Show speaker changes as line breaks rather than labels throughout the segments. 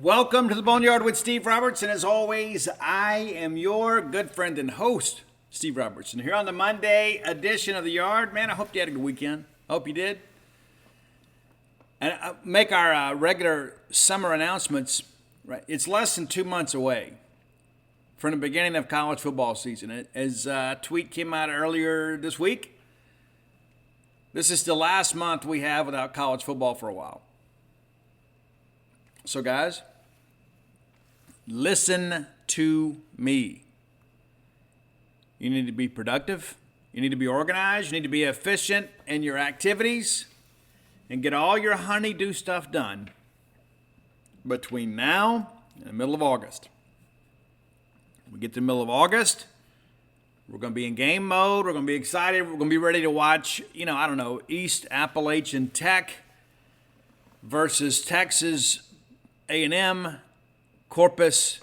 Welcome to the Boneyard with Steve Roberts, and as always, I am your good friend and host, Steve Roberts. And here on the Monday edition of the Yard, man, I hope you had a good weekend. I hope you did. And make our regular summer announcements. Right, it's less than 2 months away from the beginning of college football season. As a tweet came out earlier this week, this is the last month we have without college football for a while. So, guys, listen to me. You need to be productive. You need to be organized. You need to be efficient in your activities and get all your honey-do stuff done between now and the middle of August. When we get to the middle of August, we're going to be in game mode. We're going to be excited. We're going to be ready to watch, East Appalachian Tech versus Texas A&M, Corpus,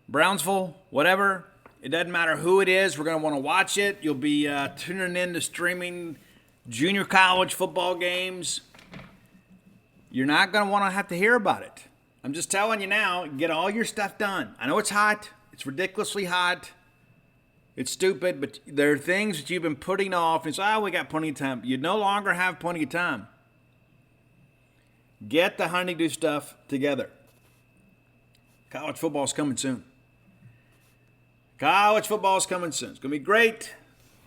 Brownsville, whatever. It doesn't matter who it is. We're going to want to watch it. You'll be tuning in to streaming junior college football games. You're not going to want to have to hear about it. I'm just telling you now, get all your stuff done. I know it's hot. It's ridiculously hot. It's stupid, but there are things that you've been putting off. It's, we got plenty of time. You no longer have plenty of time. Get the honeydew stuff together. College football is coming soon. College football is coming soon. It's going to be great.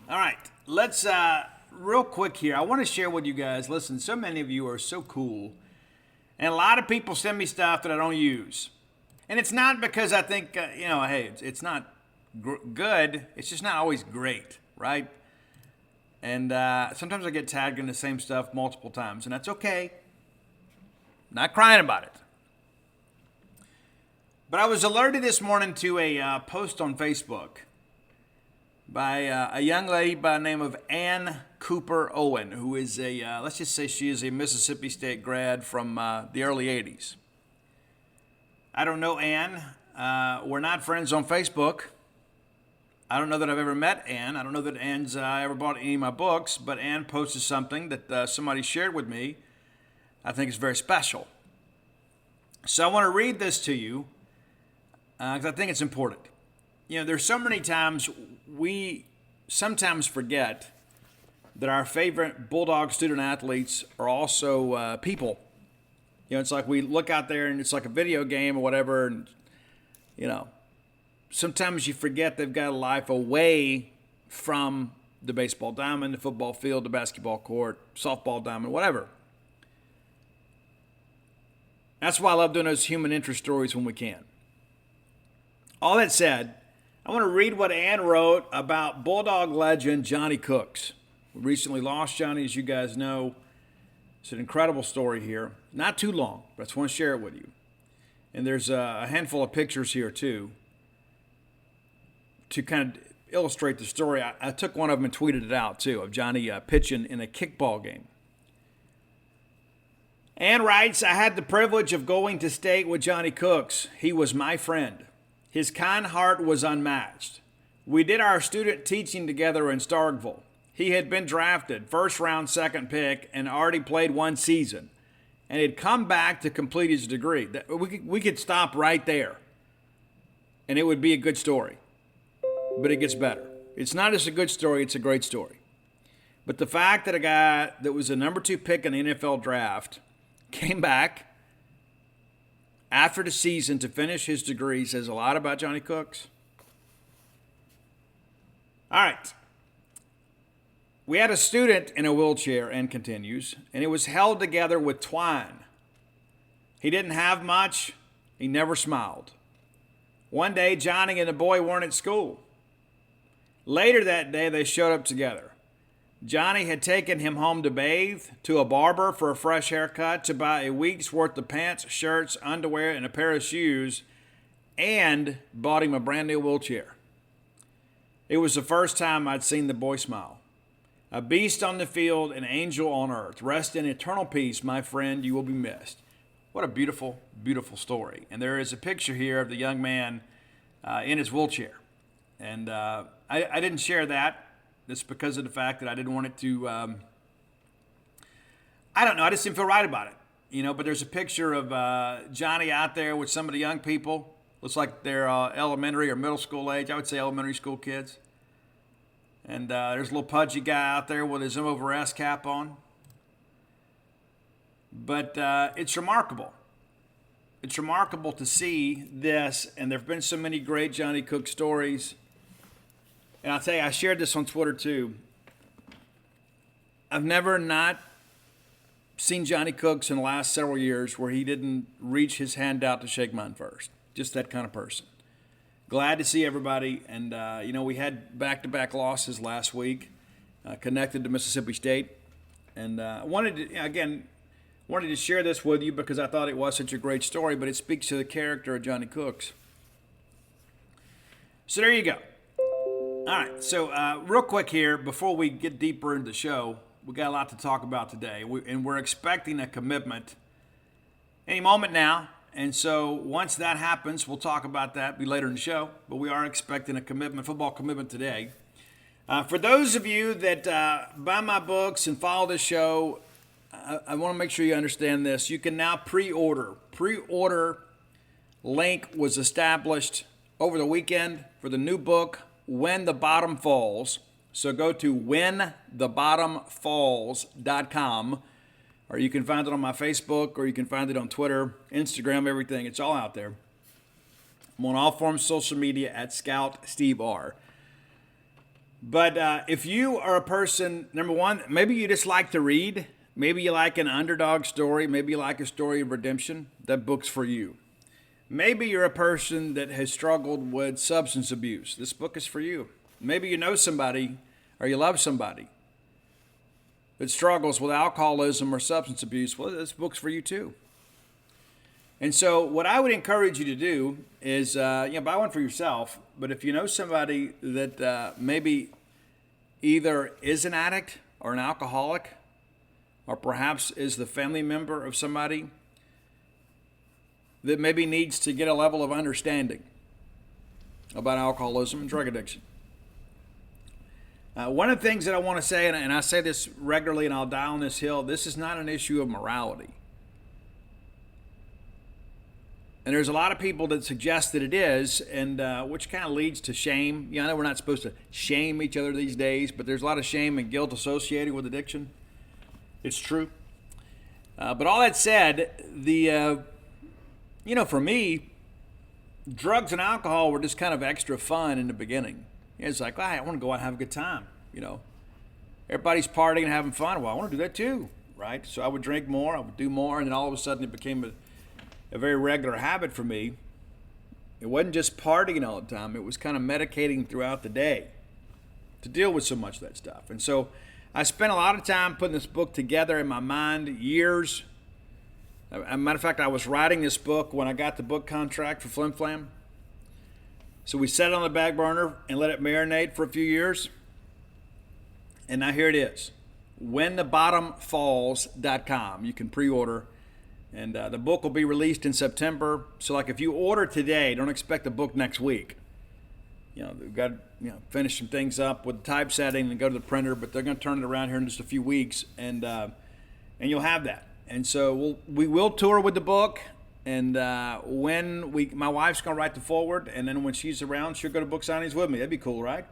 All right, let's, real quick here, I want to share with you guys, listen, so many of you are so cool, and a lot of people send me stuff that I don't use. And it's not because I think, hey, it's not good. It's just not always great, right? And sometimes I get tagged in the same stuff multiple times, and that's okay. Not crying about it. But I was alerted this morning to a post on Facebook by a young lady by the name of Ann Cooper Owen, who is let's just say she is a Mississippi State grad from the early 80s. I don't know Ann. We're not friends on Facebook. I don't know that I've ever met Ann. I don't know that Ann's ever bought any of my books, but Ann posted something that somebody shared with me. I think it's very special. So I want to read this to you because I think it's important. There's so many times we sometimes forget that our favorite Bulldog student athletes are also people. It's like we look out there and it's like a video game or whatever, and, sometimes you forget they've got a life away from the baseball diamond, the football field, the basketball court, softball diamond, whatever. That's why I love doing those human interest stories when we can. All that said, I want to read what Ann wrote about Bulldog legend Johnny Cooks. We recently lost Johnny, as you guys know. It's an incredible story here. Not too long, but I just want to share it with you. And there's a handful of pictures here, too, to kind of illustrate the story. I took one of them and tweeted it out, too, of Johnny pitching in a kickball game. Ann writes, I had the privilege of going to state with Johnny Cooks. He was my friend. His kind heart was unmatched. We did our student teaching together in Starkville. He had been drafted, first round, second pick, and already played one season. And had come back to complete his degree. We could stop right there, and it would be a good story. But it gets better. It's not just a good story, it's a great story. But the fact that a guy that was a number 2 pick in the NFL draft came back after the season to finish his degree says a lot about Johnny Cooks. All right. We had a student in a wheelchair, and continues, and it was held together with twine. He didn't have much. He never smiled. One day, Johnny and the boy weren't at school. Later that day, they showed up together. Johnny had taken him home to bathe, to a barber for a fresh haircut, to buy a week's worth of pants, shirts, underwear, and a pair of shoes, and bought him a brand new wheelchair. It was the first time I'd seen the boy smile. A beast on the field, an angel on earth. Rest in eternal peace, my friend, you will be missed. What a beautiful, beautiful story. And there is a picture here of the young man in his wheelchair. And I didn't share that. It's because of the fact that I didn't want it to, I don't know, I just didn't feel right about it. but there's a picture of Johnny out there with some of the young people. Looks like they're elementary or middle school age. I would say elementary school kids. And there's a little pudgy guy out there with his M over S cap on. But it's remarkable. It's remarkable to see this, and there have been so many great Johnny Cook stories. And I'll tell you, I shared this on Twitter too. I've never not seen Johnny Cooks in the last several years where he didn't reach his hand out to shake mine first. Just that kind of person. Glad to see everybody. And, we had back-to-back losses last week, connected to Mississippi State. And wanted to share this with you because I thought it was such a great story, but it speaks to the character of Johnny Cooks. So there you go. All right, so real quick here, before we get deeper into the show, we got a lot to talk about today, and we're expecting a commitment any moment now. And so once that happens, we'll talk about that, be later in the show. But we are expecting a commitment, football commitment today. For those of you that buy my books and follow the show, I want to make sure you understand this. You can now pre-order. Pre-order link was established over the weekend for the new book, When the Bottom Falls. So go to whenthebottomfalls.com, or you can find it on my Facebook, or you can find it on Twitter, Instagram, everything. It's all out there. I'm on all forms of social media at Scout Steve R. But if you are a person, number one, maybe you just like to read. Maybe you like an underdog story. Maybe you like a story of redemption. That book's for you. Maybe you're a person that has struggled with substance abuse. This book is for you. Maybe you know somebody or you love somebody that struggles with alcoholism or substance abuse. Well, this book's for you too. And so what I would encourage you to do is, buy one for yourself. But if you know somebody that maybe either is an addict or an alcoholic, or perhaps is the family member of somebody that maybe needs to get a level of understanding about alcoholism and drug addiction. One of the things that I want to say, and I say this regularly and I'll die on this hill, this is not an issue of morality. And there's a lot of people that suggest that it is, and which kind of leads to shame. I know we're not supposed to shame each other these days, but there's a lot of shame and guilt associated with addiction. It's true. But all that said, for me, drugs and alcohol were just kind of extra fun in the beginning. It's like, I want to go out and have a good time. Everybody's partying and having fun. Well, I want to do that too, right? So I would drink more, I would do more, and then all of a sudden it became a very regular habit for me. It wasn't just partying all the time. It was kind of medicating throughout the day to deal with so much of that stuff. And so I spent a lot of time putting this book together in my mind, years. As a matter of fact, I was writing this book when I got the book contract for Flim Flam. So we set it on the back burner and let it marinate for a few years. And now here it is, whenthebottomfalls.com. You can pre-order. And the book will be released in September. So like if you order today, don't expect the book next week. We've got to finish some things up with the typesetting and go to the printer, but they're going to turn it around here in just a few weeks, and you'll have that. And so we will tour with the book, and my wife's going to write the foreword, and then when she's around, she'll go to book signings with me. That'd be cool, right?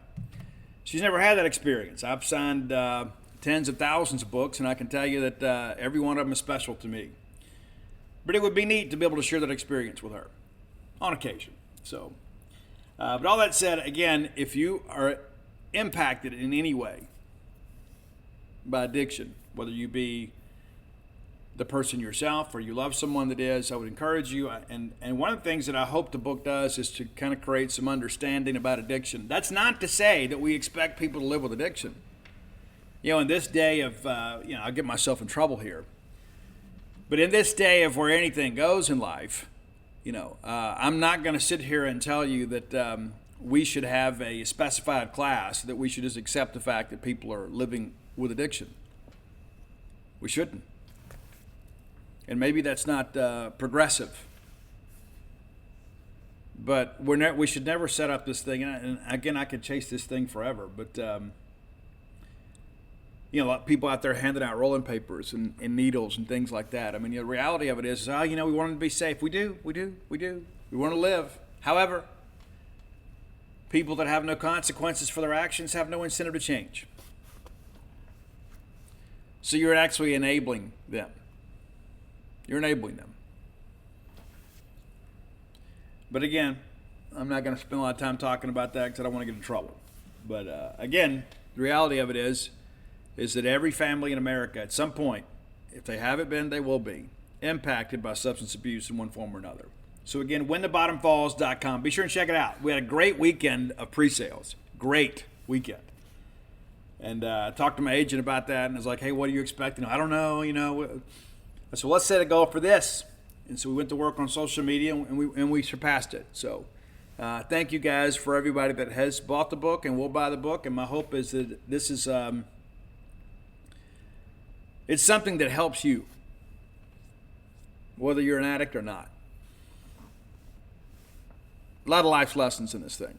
She's never had that experience. I've signed tens of thousands of books, and I can tell you that every one of them is special to me. But it would be neat to be able to share that experience with her on occasion. So, but all that said, again, if you are impacted in any way by addiction, whether you be the person yourself or you love someone that is, I would encourage you. And one of the things that I hope the book does is to kind of create some understanding about addiction. That's not to say that we expect people to live with addiction. In this day of, I'll get myself in trouble here. But in this day of where anything goes in life, I'm not going to sit here and tell you that we should have a specified class, that we should just accept the fact that people are living with addiction. We shouldn't. And maybe that's not progressive. But we should never set up this thing. And again, I could chase this thing forever. But a lot of people out there handing out rolling papers and needles and things like that. I mean, the reality of it is, we want them to be safe. We do. We want to live. However, people that have no consequences for their actions have no incentive to change. So you're actually enabling them. You're enabling them. But again, I'm not going to spend a lot of time talking about that because I don't want to get in trouble. But again, the reality of it is that every family in America at some point, if they haven't been, they will be impacted by substance abuse in one form or another. So again, whenthebottomfalls.com. Be sure and check it out. We had a great weekend of pre-sales. Great weekend. And I talked to my agent about that, and I was like, hey, what are you expecting? I don't know, I said, let's set a goal for this. And so we went to work on social media, and we surpassed it. So thank you guys for everybody that has bought the book and will buy the book. And my hope is that this is it's something that helps you, whether you're an addict or not. A lot of life's lessons in this thing.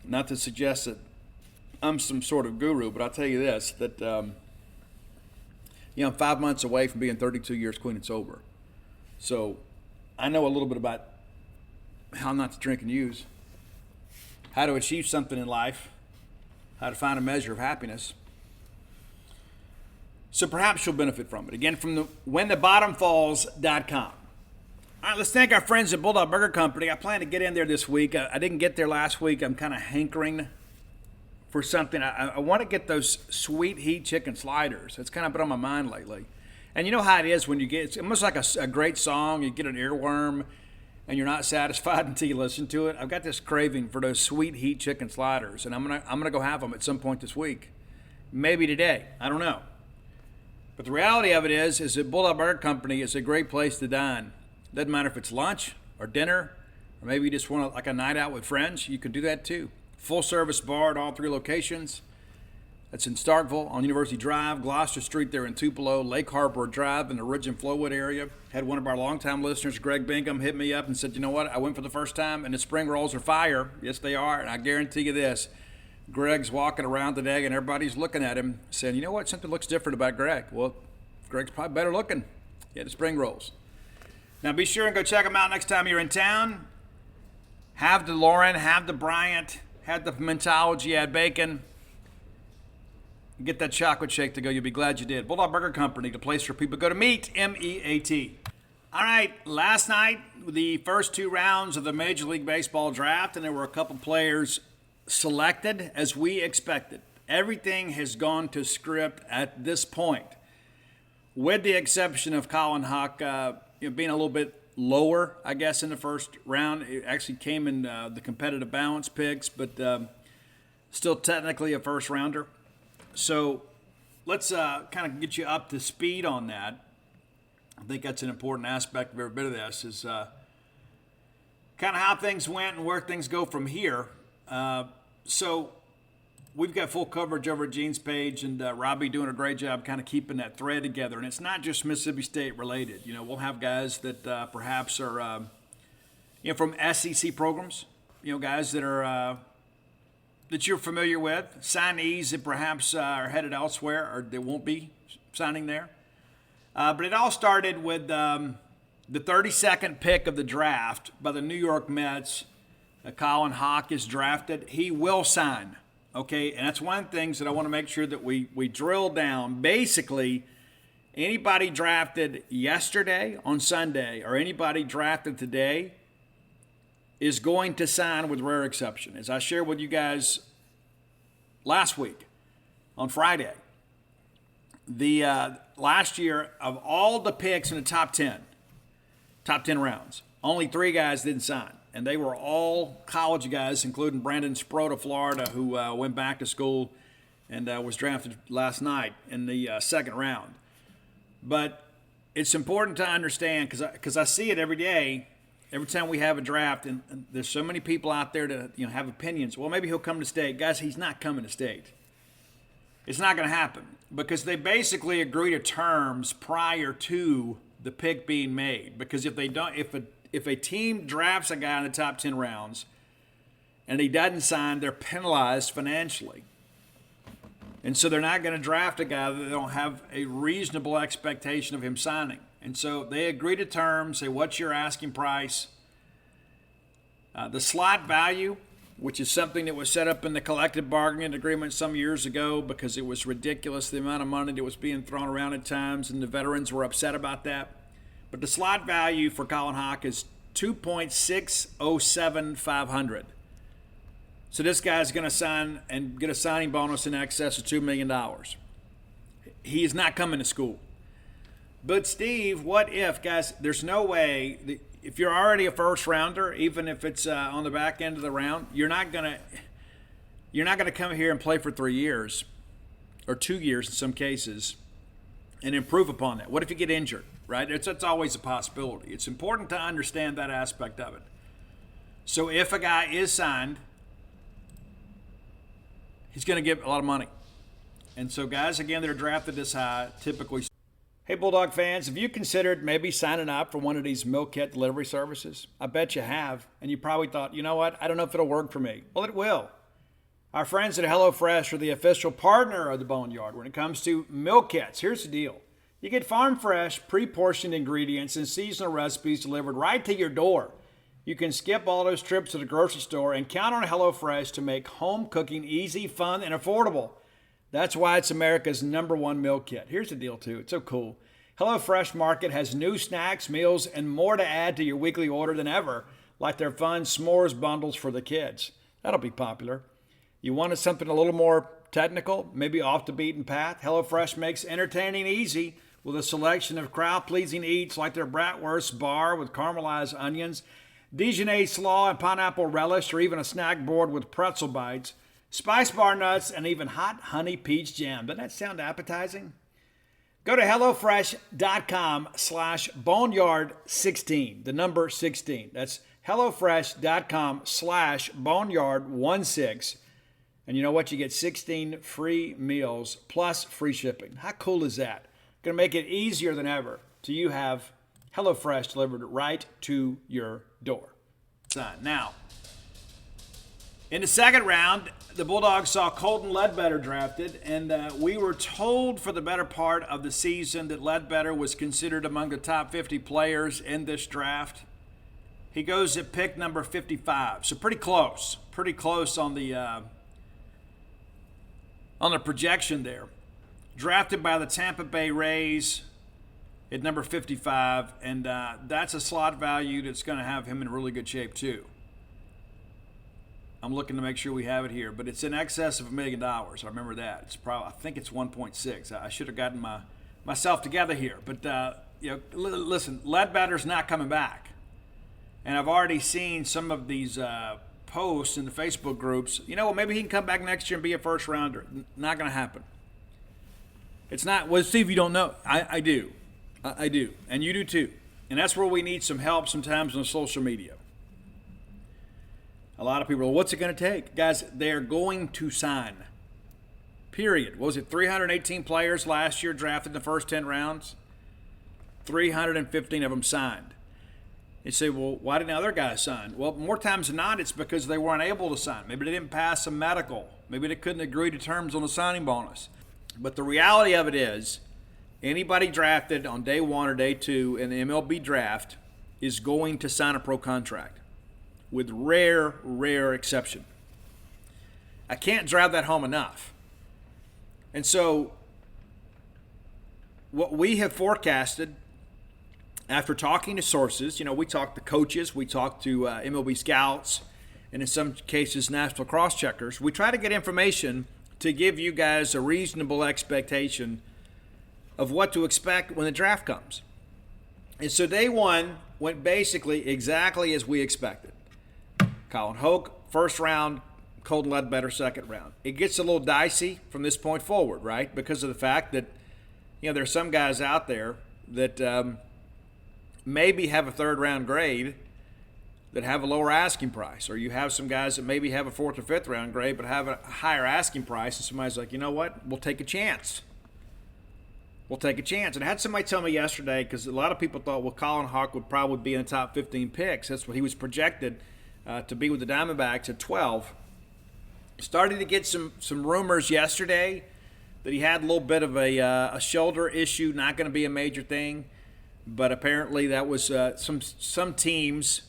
Not to suggest that I'm some sort of guru, but I'll tell you this, that I'm 5 months away from being 32 years clean and sober. So I know a little bit about how not to drink and use, how to achieve something in life, how to find a measure of happiness. So perhaps you'll benefit from it. Again, from the whenthebottomfalls.com. All right, let's thank our friends at Bulldog Burger Company. I plan to get in there this week. I didn't get there last week. I'm kind of hankering for something. I want to get those sweet heat chicken sliders. It's kind of been on my mind lately. And you know how it is when you get, it's almost like a great song. You get an earworm and you're not satisfied until you listen to it. I've got this craving for those sweet heat chicken sliders, and I'm gonna go have them at some point this week. Maybe today. I don't know. But the reality of it is that Bulldog Burger Company is a great place to dine. Doesn't matter if it's lunch or dinner, or maybe you just want like a night out with friends. You could do that too. Full service bar at all three locations. That's in Starkville on University Drive, Gloucester Street there in Tupelo, Lake Harbor Drive in the Ridge and Flowwood area. Had one of our longtime listeners, Greg Bingham, hit me up and said, you know what, I went for the first time and the spring rolls are fire. Yes, they are. And I guarantee you this, Greg's walking around today and everybody's looking at him saying, you know what, something looks different about Greg. Well, Greg's probably better looking. He had the spring rolls. Now be sure and go check them out next time you're in town. Have the Lauren, have the Bryant, have the Mentology, add bacon. Get that chocolate shake to go. You'll be glad you did. Bulldog Burger Company, the place for people to go to meet, M-E-A-T. All right, last night, the first two rounds of the Major League Baseball draft, and there were a couple players selected as we expected. Everything has gone to script at this point, with the exception of Colin Hawk being a little bit lower, I guess, in the first round. It actually came in the competitive balance picks, but still technically a first rounder. So let's kind of get you up to speed on that. I think that's an important aspect of every bit of this is kind of how things went and where things go from here. So we've got full coverage over at Gene's page, and Robbie doing a great job kind of keeping that thread together. And it's not just Mississippi State related. We'll have guys that perhaps are, from SEC programs, guys that are that you're familiar with, signees that perhaps are headed elsewhere or they won't be signing there. But it all started with the 32nd pick of the draft by the New York Mets. Colin Hawk is drafted. He will sign, okay? And that's one of the things that I want to make sure that we drill down. Basically, anybody drafted yesterday on Sunday or anybody drafted today is going to sign with rare exception. As I shared with you guys last week on Friday, the last year of all the picks in the top 10 rounds, only 3 guys didn't sign. And they were all college guys, including Brandon Sproat of Florida, who went back to school and was drafted last night in the second round. But it's important to understand, because I see it every day, every time we have a draft, and there's so many people out there to have opinions. Well, maybe he'll come to state. Guys, he's not coming to state. It's not going to happen because they basically agree to terms prior to the pick being made. Because if they don't, if a team drafts a guy in the top 10 rounds and he doesn't sign, they're penalized financially. And so they're not going to draft a guy that they don't have a reasonable expectation of him signing. And so they agree to terms, say, what's your asking price? The slot value, which is something that was set up in the collective bargaining agreement some years ago because it was ridiculous, the amount of money that was being thrown around at times, and the veterans were upset about that. But the slot value for Colin Hawk is $2.607,500. So this guy's going to sign and get a signing bonus in excess of $2 million. He is not coming to school. But Steve, what if, guys, there's no way, if you're already a first rounder, even if it's on the back end of the round, you're not going to come here and play for 3 years or 2 years in some cases and improve upon that. What if you get injured, right? That's always a possibility. It's important to understand that aspect of it. So if a guy is signed, he's going to get a lot of money. And so guys, again, that are drafted this high typically. Hey, Bulldog fans, have you considered maybe signing up for one of these meal kit delivery services? I bet you have. And you probably thought, you know what? I don't know if it'll work for me. Well, it will. Our friends at HelloFresh are the official partner of the Boneyard when it comes to meal kits. Here's the deal. You get farm fresh, pre-portioned ingredients and seasonal recipes delivered right to your door. You can skip all those trips to the grocery store and count on HelloFresh to make home cooking easy, fun, and affordable. That's why it's America's #1 meal kit. Here's the deal, too. It's so cool. HelloFresh Market has new snacks, meals, and more to add to your weekly order than ever, like their fun s'mores bundles for the kids. That'll be popular. You wanted something a little more technical, maybe off the beaten path? HelloFresh makes entertaining easy with a selection of crowd-pleasing eats like their bratwurst bar with caramelized onions, Dijonnaise slaw and pineapple relish, or even a snack board with pretzel bites, spice bar nuts, and even hot honey peach jam. Doesn't that sound appetizing? Go to HelloFresh.com/Boneyard16, the number 16. That's HelloFresh.com/Boneyard16. And you know what? You get 16 free meals plus free shipping. How cool is that? Going to make it easier than ever to you have HelloFresh delivered right to your door. Now, in the second round, the Bulldogs saw Colton Ledbetter drafted, and we were told for the better part of the season that Ledbetter was considered among the top 50 players in this draft. He goes at pick number 55, so pretty close on the projection there. Drafted by the Tampa Bay Rays at number 55, and that's a slot value that's going to have him in really good shape too. I'm looking to make sure we have it here, but it's in excess of $1 million. I remember that. It's probably, I think it's 1.6. I should have gotten myself together here, but listen, Ledbetter's not coming back, and I've already seen some of these posts in the Facebook groups. You know what? Maybe he can come back next year and be a first rounder. Not going to happen. It's not. Well, Steve, you don't know. I do. I do, and you do too. And that's where we need some help sometimes on social media. A lot of people are, what's it going to take? Guys, they're going to sign. Period. What was it 318 players last year drafted in the first 10 rounds? 315 of them signed. You say, well, why didn't other guys sign? Well, more times than not, it's because they weren't able to sign. Maybe they didn't pass a medical. Maybe they couldn't agree to terms on the signing bonus. But the reality of it is, anybody drafted on day 1 or day 2 in the MLB draft is going to sign a pro contract, with rare exception. I can't drive that home enough. And so what we have forecasted after talking to sources, we talked to coaches, we talked to MLB scouts, and in some cases national cross-checkers. We try to get information to give you guys a reasonable expectation of what to expect when the draft comes. And so day 1 went basically exactly as we expected. Colin Hoke, first round. Colton Ledbetter, second round. It gets a little dicey from this point forward, right? Because of the fact that, there's some guys out there that maybe have a third round grade that have a lower asking price. Or you have some guys that maybe have a fourth or fifth round grade but have a higher asking price. And somebody's like, you know what? We'll take a chance. And I had somebody tell me yesterday, because a lot of people thought, well, Colin Hawk would probably be in the top 15 picks. That's what he was projected to be with the Diamondbacks at 12. Started to get some rumors yesterday that he had a little bit of a shoulder issue, not going to be a major thing. But apparently that was some teams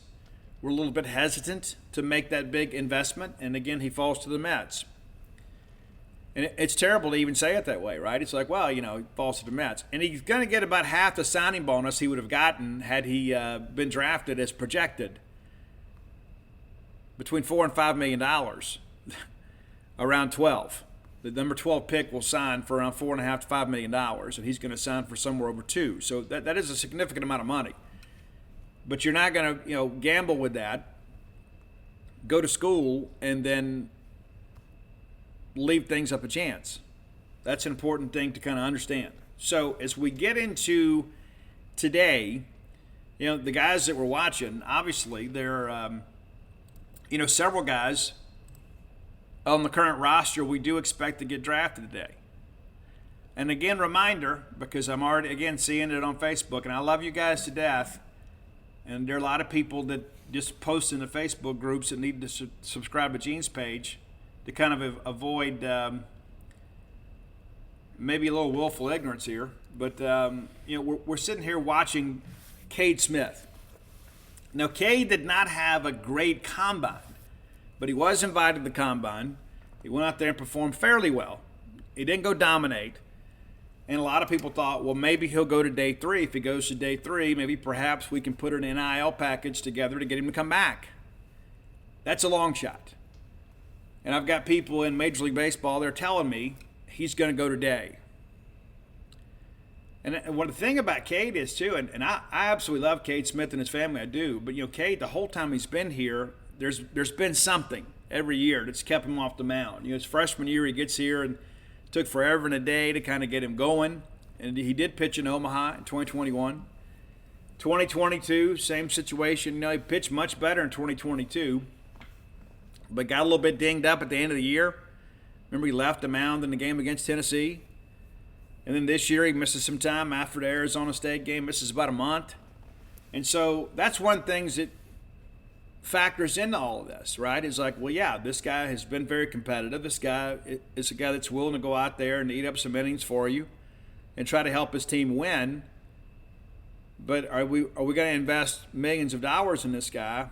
were a little bit hesitant to make that big investment. And again, he falls to the Mets. And it's terrible to even say it that way, right? It's like, well, he falls to the Mets. And he's going to get about half the signing bonus he would have gotten had he been drafted as projected. Between $4 and $5 million, around 12. The number 12 pick will sign for around $4.5 to $5 million, and he's going to sign for somewhere over $2 million. So that is a significant amount of money. But you're not going to gamble with that, go to school, and then leave things up a chance. That's an important thing to kind of understand. So as we get into today, the guys that we're watching, obviously there are several guys on the current roster we do expect to get drafted today. And again, reminder, because I'm already, again, seeing it on Facebook, and I love you guys to death, and there are a lot of people that just post in the Facebook groups that need to subscribe to Gene's page to kind of avoid maybe a little willful ignorance here. But, we're sitting here watching Cade Smith. Now, Cade did not have a great combine, but he was invited to the combine. He went out there and performed fairly well. He didn't go dominate. And a lot of people thought, well, maybe he'll go to day 3. If he goes to day 3, maybe perhaps we can put an NIL package together to get him to come back. That's a long shot. And I've got people in Major League Baseball, they're telling me he's going to go today. And what the thing about Cade is, too, and I absolutely love Cade Smith and his family, I do. But, Cade, the whole time he's been here, there's been something every year that's kept him off the mound. His freshman year, he gets here and took forever and a day to kind of get him going. And he did pitch in Omaha in 2021. 2022, same situation. He pitched much better in 2022, but got a little bit dinged up at the end of the year. Remember, he left the mound in the game against Tennessee. And then this year he misses some time after the Arizona State game, misses about a month. And so that's one thing that factors into all of this, right? It's like, well, yeah, this guy has been very competitive. This guy is a guy that's willing to go out there and eat up some innings for you and try to help his team win. But are we going to invest millions of dollars in this guy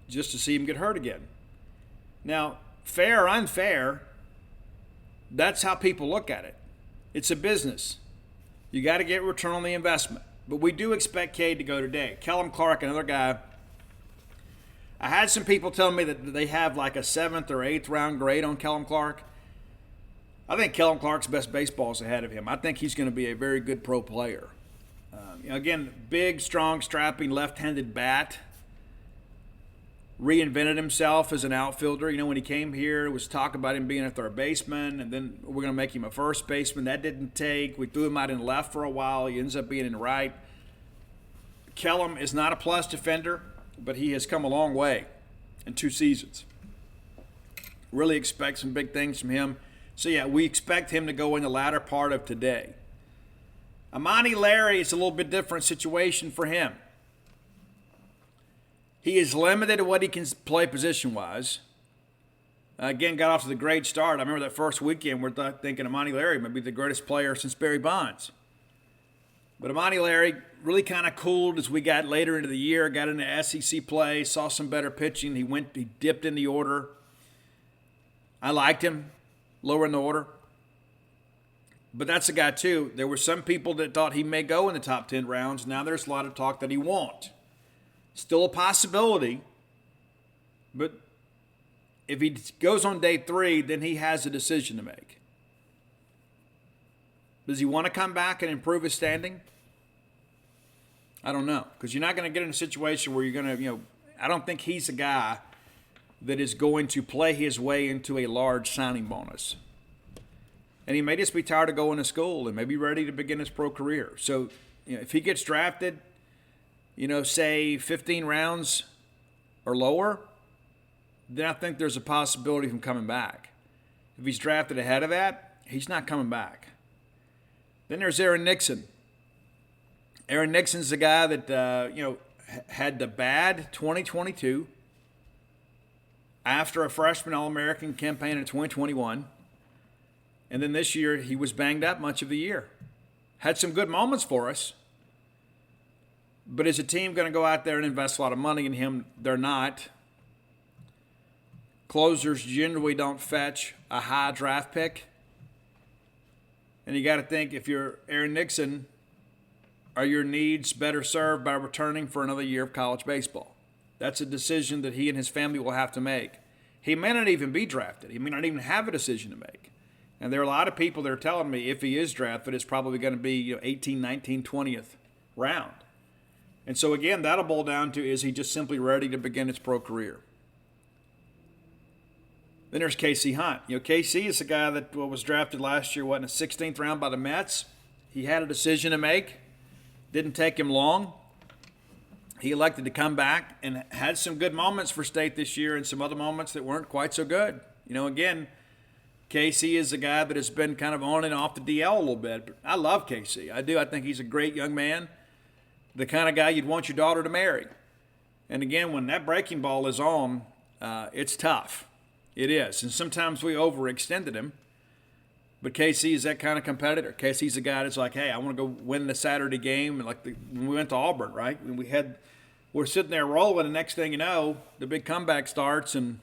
just to see him get hurt again? Now, fair or unfair, that's how people look at it. It's a business. You got to get return on the investment. But we do expect Cade to go today. Kellum Clark, another guy. I had some people tell me that they have like a 7th or 8th round grade on Kellum Clark. I think Kellum Clark's best baseball is ahead of him. I think he's going to be a very good pro player. Again, big, strong, strapping, left-handed bat. Reinvented himself as an outfielder. When he came here, it was talk about him being a third baseman, and then we're going to make him a first baseman. That didn't take. We threw him out in left for a while. He ends up being in right. Kellum is not a plus defender, but he has come a long way in 2 seasons. Really expect some big things from him. So, yeah, we expect him to go in the latter part of today. Amani Larry is a little bit different situation for him. He is limited to what he can play position-wise. Again, got off to the great start. I remember that first weekend we're thinking Amani Larry might be the greatest player since Barry Bonds. But Amani Larry really kind of cooled as we got later into the year, got into SEC play, saw some better pitching. He dipped in the order. I liked him lower in the order. But that's a guy, too. There were some people that thought he may go in the top 10 rounds. Now there's a lot of talk that he won't. Still a possibility, but if he goes on day 3, then he has a decision to make. Does he want to come back and improve his standing? I don't know, because you're not going to get in a situation where you're going to, I don't think he's a guy that is going to play his way into a large signing bonus. And he may just be tired of going to school and may be ready to begin his pro career. So, if he gets drafted, say 15 rounds or lower, then I think there's a possibility of him coming back. If he's drafted ahead of that, he's not coming back. Then there's Aaron Nixon. Aaron Nixon's the guy that, had the bad 2022 after a freshman All-American campaign in 2021. And then this year, he was banged up much of the year. Had some good moments for us. But is a team going to go out there and invest a lot of money in him? They're not. Closers generally don't fetch a high draft pick. And you got to think, if you're Aaron Nixon, are your needs better served by returning for another year of college baseball? That's a decision that he and his family will have to make. He may not even be drafted. He may not even have a decision to make. And there are a lot of people that are telling me if he is drafted, it's probably going to be 18, 19, 20th round. And so, again, that'll boil down to, is he just simply ready to begin his pro career? Then there's Casey Hunt. Casey is a guy that was drafted last year, in the 16th round by the Mets. He had a decision to make. Didn't take him long. He elected to come back and had some good moments for State this year and some other moments that weren't quite so good. Again, Casey is a guy that has been kind of on and off the DL a little bit. But I love Casey. I do. I think he's a great young man, the kind of guy you'd want your daughter to marry. And again, when that breaking ball is on, it's tough. It is. And sometimes we overextended him. But Casey is that kind of competitor. Casey's a guy that's like, hey, I want to go win the Saturday game. And when we went to Auburn, right? We're sitting there rolling, and next thing you know, the big comeback starts, and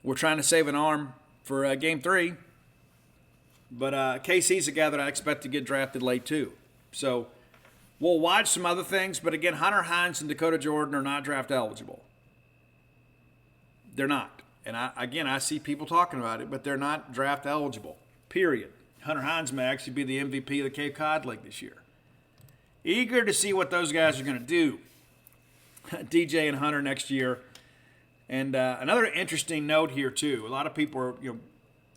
we're trying to save an arm for Game 3. But Casey's a guy that I expect to get drafted late too. So we'll watch some other things. But again, Hunter Hines and Dakota Jordan are not draft eligible. They're not. And I see people talking about it, but they're not draft eligible, period. Hunter Hines may actually be the MVP of the Cape Cod League this year. Eager to see what those guys are going to do, DJ and Hunter, next year. And another interesting note here, too. A lot of people are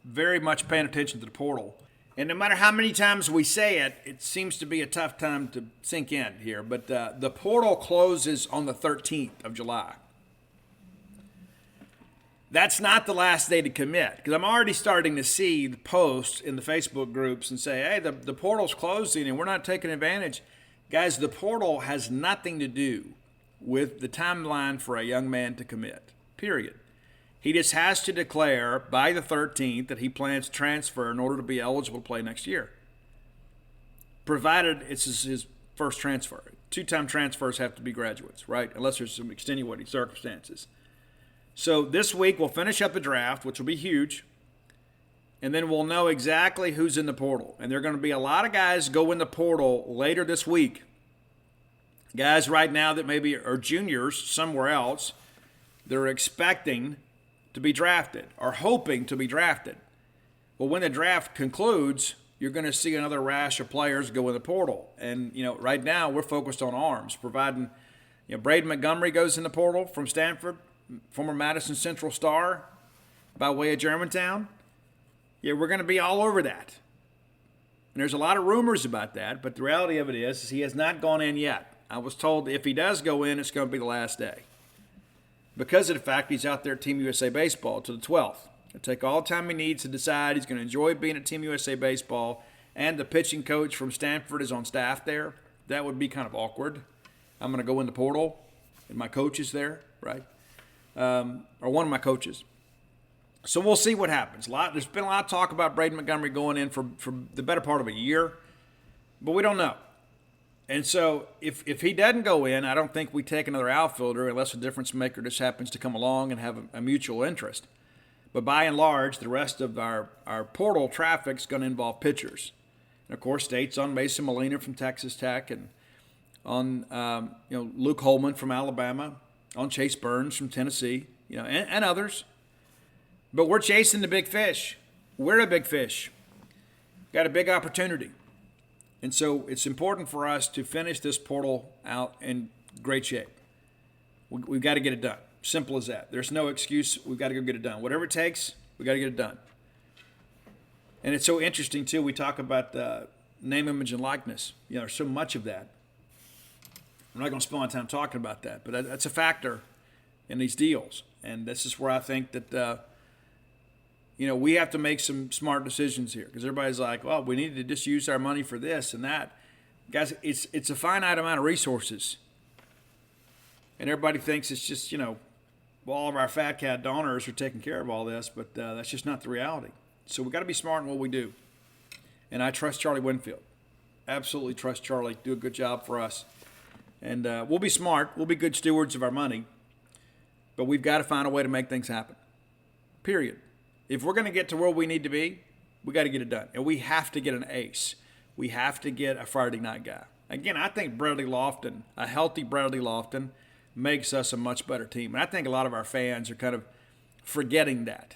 very much paying attention to the portal. And no matter how many times we say it, it seems to be a tough time to sink in here. But the portal closes on the 13th of July. That's not the last day to commit, because I'm already starting to see the posts in the Facebook groups and say, hey, the portal's closing and we're not taking advantage. Guys, the portal has nothing to do with the timeline for a young man to commit, period. He just has to declare by the 13th that he plans to transfer in order to be eligible to play next year, provided it's his first transfer. Two-time transfers have to be graduates, right, unless there's some extenuating circumstances. So this week we'll finish up the draft, which will be huge, and then we'll know exactly who's in the portal. And there are going to be a lot of guys go in the portal later this week. Guys right now that maybe are juniors somewhere else, they're expecting to be drafted or hoping to be drafted. Well, when the draft concludes, you're going to see another rash of players go in the portal. And, right now we're focused on arms, providing, Braden Montgomery goes in the portal from Stanford, former Madison Central star by way of Germantown. Yeah, we're going to be all over that. And there's a lot of rumors about that, but the reality of it is he has not gone in yet. I was told if he does go in, it's going to be the last day. Because of the fact he's out there at Team USA Baseball to the 12th. He'll take all the time he needs to decide. He's going to enjoy being at Team USA Baseball, and the pitching coach from Stanford is on staff there. That would be kind of awkward. I'm going to go in the portal, and my coach is there, right? Or one of my coaches. So we'll see what happens. There's been a lot of talk about Braden Montgomery going in for the better part of a year, but we don't know. And so if he doesn't go in, I don't think we take another outfielder unless a difference maker just happens to come along and have a mutual interest. But by and large, the rest of our portal traffic is going to involve pitchers. And, of course, State's on Mason Molina from Texas Tech, and on Luke Holman from Alabama, on Chase Burns from Tennessee, and others. But we're chasing the big fish. We're a big fish. Got a big opportunity. And so it's important for us to finish this portal out in great shape. We've got to get it done. Simple as that. There's no excuse. We've got to go get it done. Whatever it takes, we've got to get it done. And it's so interesting, too. We talk about name, image, and likeness. There's so much of that. I'm not going to spend my time talking about that, but that's a factor in these deals. And this is where I think that, we have to make some smart decisions here, because everybody's like, well, we need to just use our money for this and that. Guys, it's a finite amount of resources. And everybody thinks it's just, all of our fat cat donors are taking care of all this, but that's just not the reality. So we got to be smart in what we do. And I trust Charlie Winfield. Absolutely trust Charlie. Do a good job for us. And we'll be smart. We'll be good stewards of our money. But we've got to find a way to make things happen. Period. If we're going to get to where we need to be, we got to get it done. And we have to get an ace. We have to get a Friday night guy. Again, I think Bradley Lofton, a healthy Bradley Lofton, makes us a much better team. And I think a lot of our fans are kind of forgetting that.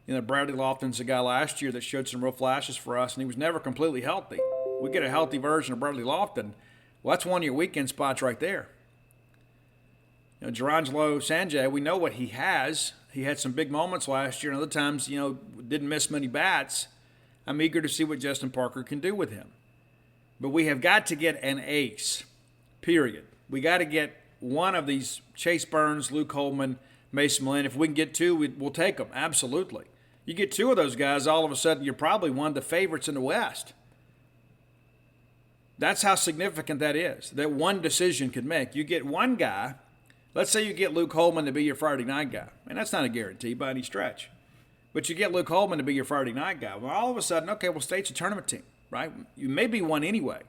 You know, Bradley Lofton's a guy last year that showed some real flashes for us, and he was never completely healthy. We get a healthy version of Bradley Lofton. Well, that's one of your weekend spots right there. You know, Gerangelo Sanjay, we know what he has. He had some big moments last year, and other times, you know, didn't miss many bats. I'm eager to see what Justin Parker can do with him. But we have got to get an ace, period. We got to get one of these, Chase Burns, Luke Holman, Mason Millen. If we can get two, we'll take them, absolutely. You get two of those guys, all of a sudden you're probably one of the favorites in the West. That's how significant that is, that one decision could make. You get one guy, let's say you get Luke Holman to be your Friday night guy, and that's not a guarantee by any stretch. But you get Luke Holman to be your Friday night guy. Well, all of a sudden, okay, well, State's a tournament team, right? You may be one anyway.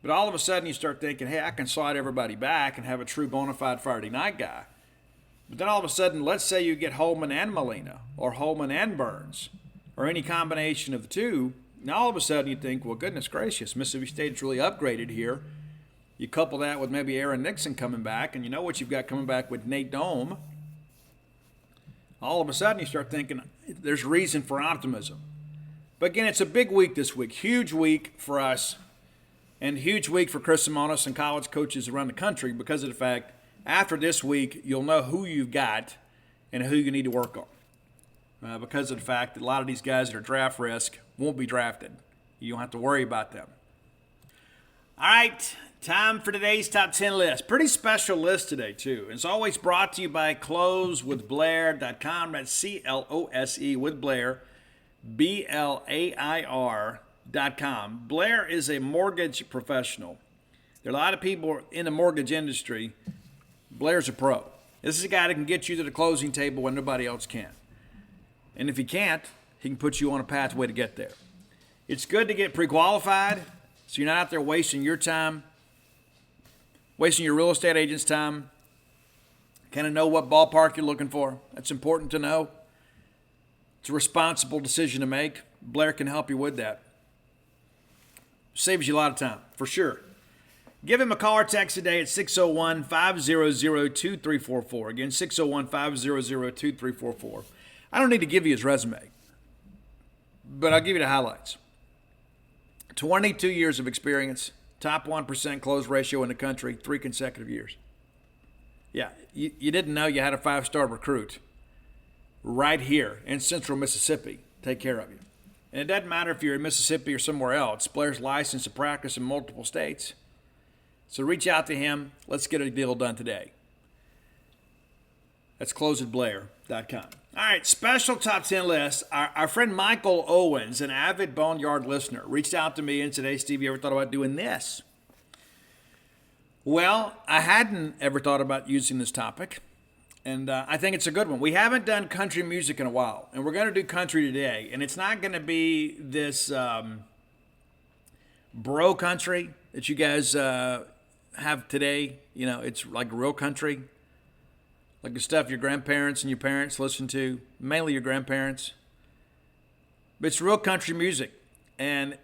But all of a sudden you start thinking, hey, I can slide everybody back and have a true bona fide Friday night guy. But then all of a sudden, let's say you get Holman and Molina, or Holman and Burns, or any combination of the two. Now all of a sudden you think, well, goodness gracious, Mississippi State's really upgraded here. You couple that with maybe Aaron Nixon coming back, and you know what you've got coming back with Nate Dome. All of a sudden you start thinking there's reason for optimism. But again, it's a big week this week, huge week for us, and huge week for Chris Simonis and college coaches around the country because of the fact after this week, you'll know who you've got and who you need to work on. Because of the fact that a lot of these guys that are draft risk won't be drafted. You don't have to worry about them. All right, time for today's top 10 list. Pretty special list today, too. It's always brought to you by closewithblair.com. That's C-L-O-S-E with Blair, B-L-A-I-R.com. Blair is a mortgage professional. There are a lot of people in the mortgage industry. Blair's a pro. This is a guy that can get you to the closing table when nobody else can. And if he can't, he can put you on a pathway to get there. It's good to get pre-qualified so you're not out there wasting your time, wasting your real estate agent's time. Kind of know what ballpark you're looking for. That's important to know. It's a responsible decision to make. Blair can help you with that. Saves you a lot of time, for sure. Give him a call or text today at 601-500-2344. Again, 601-500-2344. I don't need to give you his resume, but I'll give you the highlights. 22 years of experience, top 1% close ratio in the country, 3 consecutive years. Yeah, you didn't know you had a 5-star recruit right here in central Mississippi take care of you. And it doesn't matter if you're in Mississippi or somewhere else. Blair's licensed to practice in multiple states. So reach out to him. Let's get a deal done today. That's closewithblair.com. All right, special top 10 list. Our friend Michael Owens, an avid Boneyard listener, reached out to me and said, hey, Steve, you ever thought about doing this? Well, I hadn't ever thought about using this topic, and I think it's a good one. We haven't done country music in a while, and we're going to do country today, and it's not going to be this bro country that you guys have today. You know, it's like real country, like the stuff your grandparents and your parents listen to, mainly your grandparents. But it's real country music, and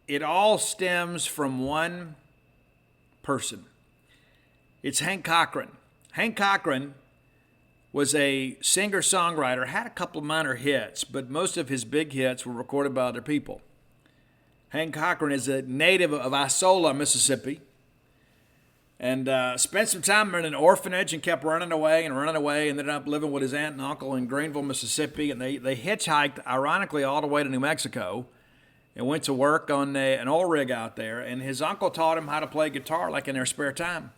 it all stems from one person. It's Hank Cochran. Hank Cochran was a singer-songwriter, had a couple of minor hits, but most of his big hits were recorded by other people. Hank Cochran is a native of Isola, Mississippi, and spent some time in an orphanage and kept running away, and ended up living with his aunt and uncle in Greenville, Mississippi, and they hitchhiked, ironically, all the way to New Mexico and went to work on an oil rig out there, and his uncle taught him how to play guitar like in their spare time.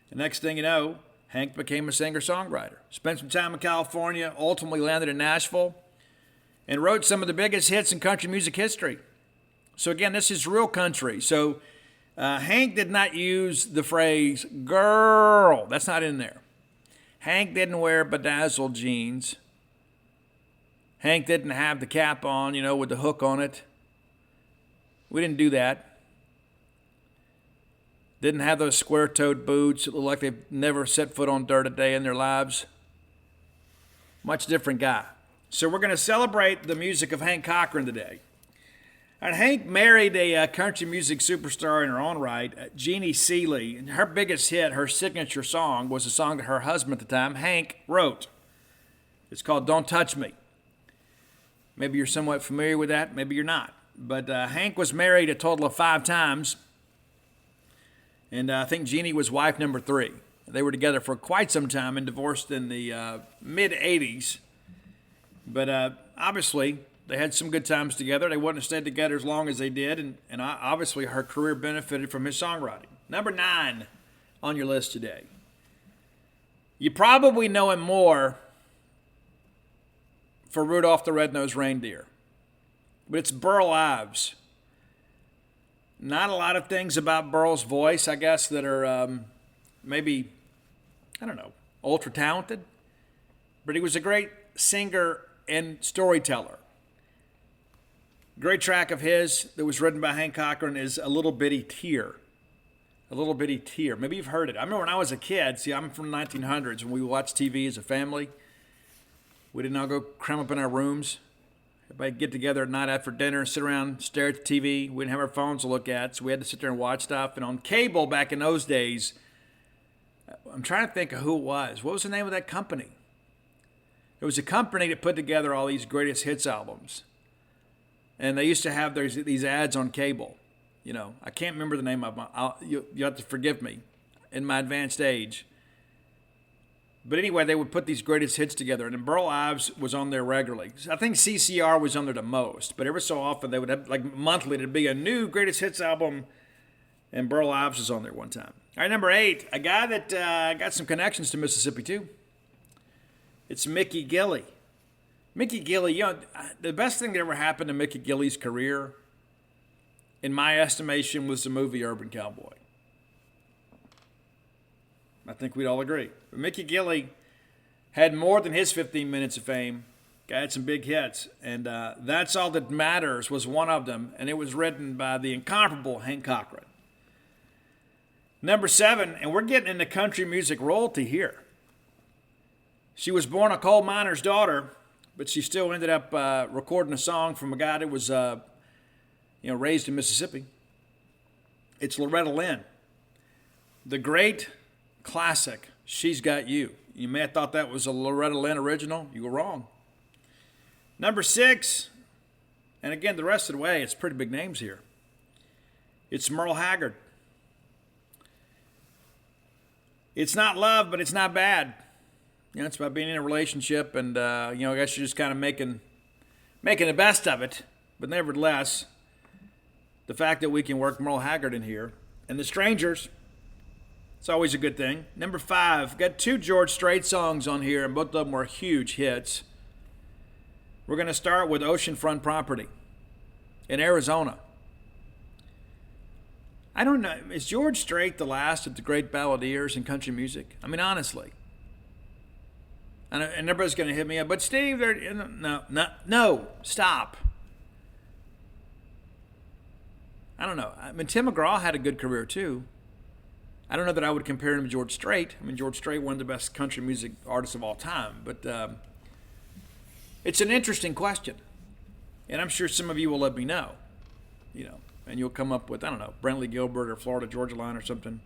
The next thing you know, Hank became a singer-songwriter. Spent some time in California, ultimately landed in Nashville, and wrote some of the biggest hits in country music history. So again, this is real country. So Hank did not use the phrase, girl. That's not in there. Hank didn't wear bedazzled jeans. Hank didn't have the cap on, with the hook on it. We didn't do that. Didn't have those square-toed boots that look like they've never set foot on dirt a day in their lives. Much different guy. So we're going to celebrate the music of Hank Cochran today. And Hank married a country music superstar in her own right, Jeannie Seeley. And her biggest hit, her signature song, was a song that her husband at the time, Hank, wrote. It's called Don't Touch Me. Maybe you're somewhat familiar with that, maybe you're not. But Hank was married a total of 5 times. And I think Jeannie was wife number 3. They were together for quite some time and divorced in the mid-'80s. But obviously, they had some good times together. They wouldn't have stayed together as long as they did. And obviously, her career benefited from his songwriting. Number 9 on your list today. You probably know him more for Rudolph the Red-Nosed Reindeer. But it's Burl Ives. Not a lot of things about Burl's voice, I guess, that are maybe, ultra talented. But he was a great singer and storyteller. Great track of his that was written by Hank Cochran is A Little Bitty Tear. A Little Bitty Tear. Maybe you've heard it. I remember when I was a kid, I'm from the 1900s, when we watched TV as a family. We didn't all go cram up in our rooms. Everybody get together at night after dinner, sit around, stare at the TV. We didn't have our phones to look at, so we had to sit there and watch stuff. And on cable back in those days, I'm trying to think of who it was. What was the name of that company? It was a company that put together all these greatest hits albums. And they used to have these ads on cable. I can't remember the name of them. You have to forgive me in my advanced age. But anyway, they would put these greatest hits together, and Burl Ives was on there regularly. I think CCR was on there the most, but every so often they would have, like monthly, there'd be a new greatest hits album, and Burl Ives was on there one time. All right, number 8, a guy that got some connections to Mississippi too. It's Mickey Gilley. Mickey Gilley, the best thing that ever happened to Mickey Gilley's career, in my estimation, was the movie Urban Cowboy. I think we'd all agree. But Mickey Gilley had more than his 15 minutes of fame. Guy had some big hits. And That's All That Matters was one of them. And it was written by the incomparable Hank Cochran. Number 7, and we're getting into country music royalty here. She was born a coal miner's daughter, but she still ended up recording a song from a guy that was raised in Mississippi. It's Loretta Lynn. The great classic, She's Got You. You may have thought that was a Loretta Lynn original. You were wrong. Number 6, and again, the rest of the way, it's pretty big names here. It's Merle Haggard. It's not love, but it's not bad. It's about being in a relationship, and I guess you're just kind of making the best of it. But nevertheless, the fact that we can work Merle Haggard in here, and The Strangers, it's always a good thing. Number 5, got 2 George Strait songs on here, and both of them were huge hits. We're going to start with Oceanfront Property in Arizona. I don't know, is George Strait the last of the great balladeers in country music? I mean, honestly. And everybody's going to hit me up, but Steve, no, stop. I don't know. I mean, Tim McGraw had a good career too. I don't know that I would compare him to George Strait. I mean, George Strait, one of the best country music artists of all time. But it's an interesting question. And I'm sure some of you will let me know. And you'll come up with, Brentley Gilbert or Florida Georgia Line or something.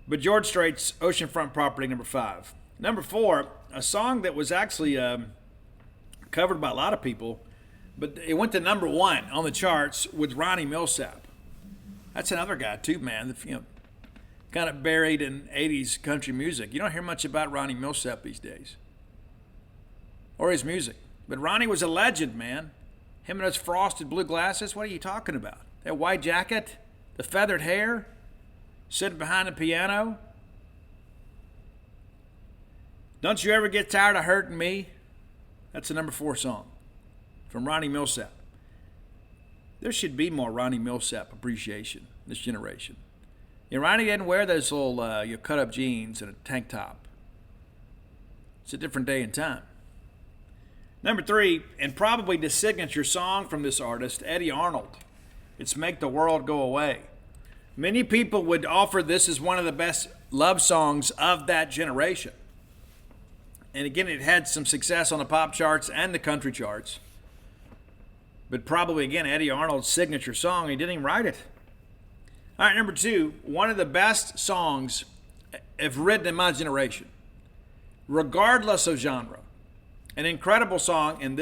But George Strait's Oceanfront Property, number 5. Number 4, a song that was actually covered by a lot of people, but it went to number 1 on the charts with Ronnie Milsap. That's another guy too, man. Kind of buried in 80s country music. You don't hear much about Ronnie Milsap these days. Or his music. But Ronnie was a legend, man. Him and his frosted blue glasses, what are you talking about? That white jacket, the feathered hair, sitting behind the piano. Don't You Ever Get Tired of Hurting Me? That's the number 4 song from Ronnie Milsap. There should be more Ronnie Milsap appreciation this generation. Ronnie didn't wear those little cut-up jeans and a tank top. It's a different day and time. Number 3, and probably the signature song from this artist, Eddie Arnold. It's Make the World Go Away. Many people would offer this as one of the best love songs of that generation. And again, it had some success on the pop charts and the country charts. But probably, again, Eddie Arnold's signature song, he didn't even write it. All right, number 2, one of the best songs ever written in my generation, regardless of genre. An incredible song, and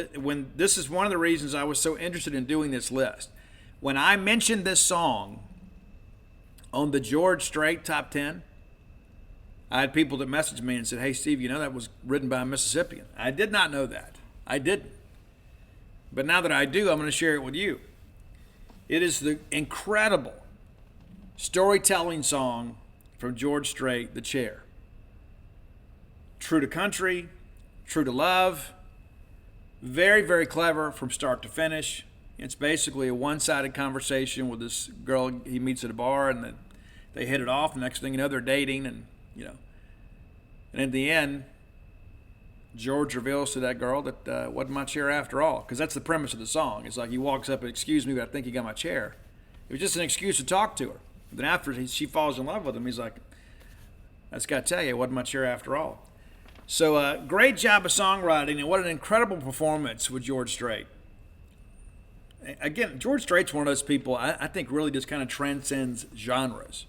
this is one of the reasons I was so interested in doing this list. When I mentioned this song on the George Strait Top 10, I had people that messaged me and said, hey, Steve, you know that was written by a Mississippian. I did not know that. I didn't. But now that I do, I'm going to share it with you. It is the incredible storytelling song from George Strait, The Chair. True to country, true to love, very, very clever from start to finish. It's basically a one-sided conversation with this girl he meets at a bar, and then they hit it off. The next thing you know, they're dating, and and in the end, George reveals to that girl that wasn't my chair after all, because that's the premise of the song. It's like he walks up and, excuse me, but I think you got my chair. It was just an excuse to talk to her. Then after she falls in love with him, he's like, I just got to tell you, it wasn't my chair after all. So great job of songwriting, and what an incredible performance with George Strait. Again, George Strait's one of those people I think really just kind of transcends genres.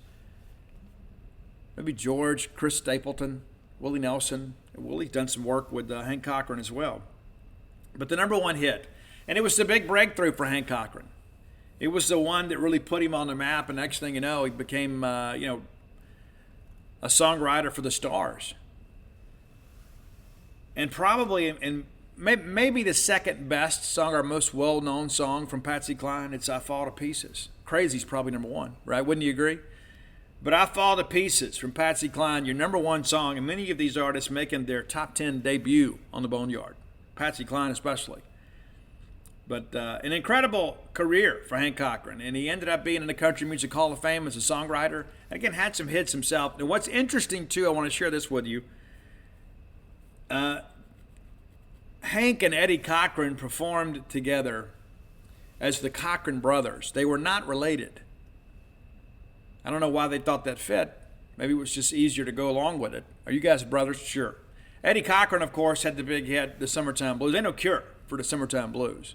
Maybe George, Chris Stapleton, Willie Nelson. Willie's done some work with Hank Cochran as well. But the number 1 hit, and it was the big breakthrough for Hank Cochran. It was the one that really put him on the map, and next thing you know, he became, a songwriter for the Stars. And probably, and maybe the second best song, or most well-known song from Patsy Cline, it's I Fall to Pieces. Crazy's probably number 1, right? Wouldn't you agree? But I Fall to Pieces from Patsy Cline, your number 1 song, and many of these artists making their top 10 debut on the Boneyard. Patsy Cline especially. But an incredible career for Hank Cochran, and he ended up being in the Country Music Hall of Fame as a songwriter. Again, had some hits himself. And what's interesting, too, I want to share this with you. Hank and Eddie Cochran performed together as the Cochran brothers. They were not related. I don't know why they thought that fit. Maybe it was just easier to go along with it. Are you guys brothers? Sure. Eddie Cochran, of course, had the big hit, The Summertime Blues. Ain't no cure for the Summertime Blues.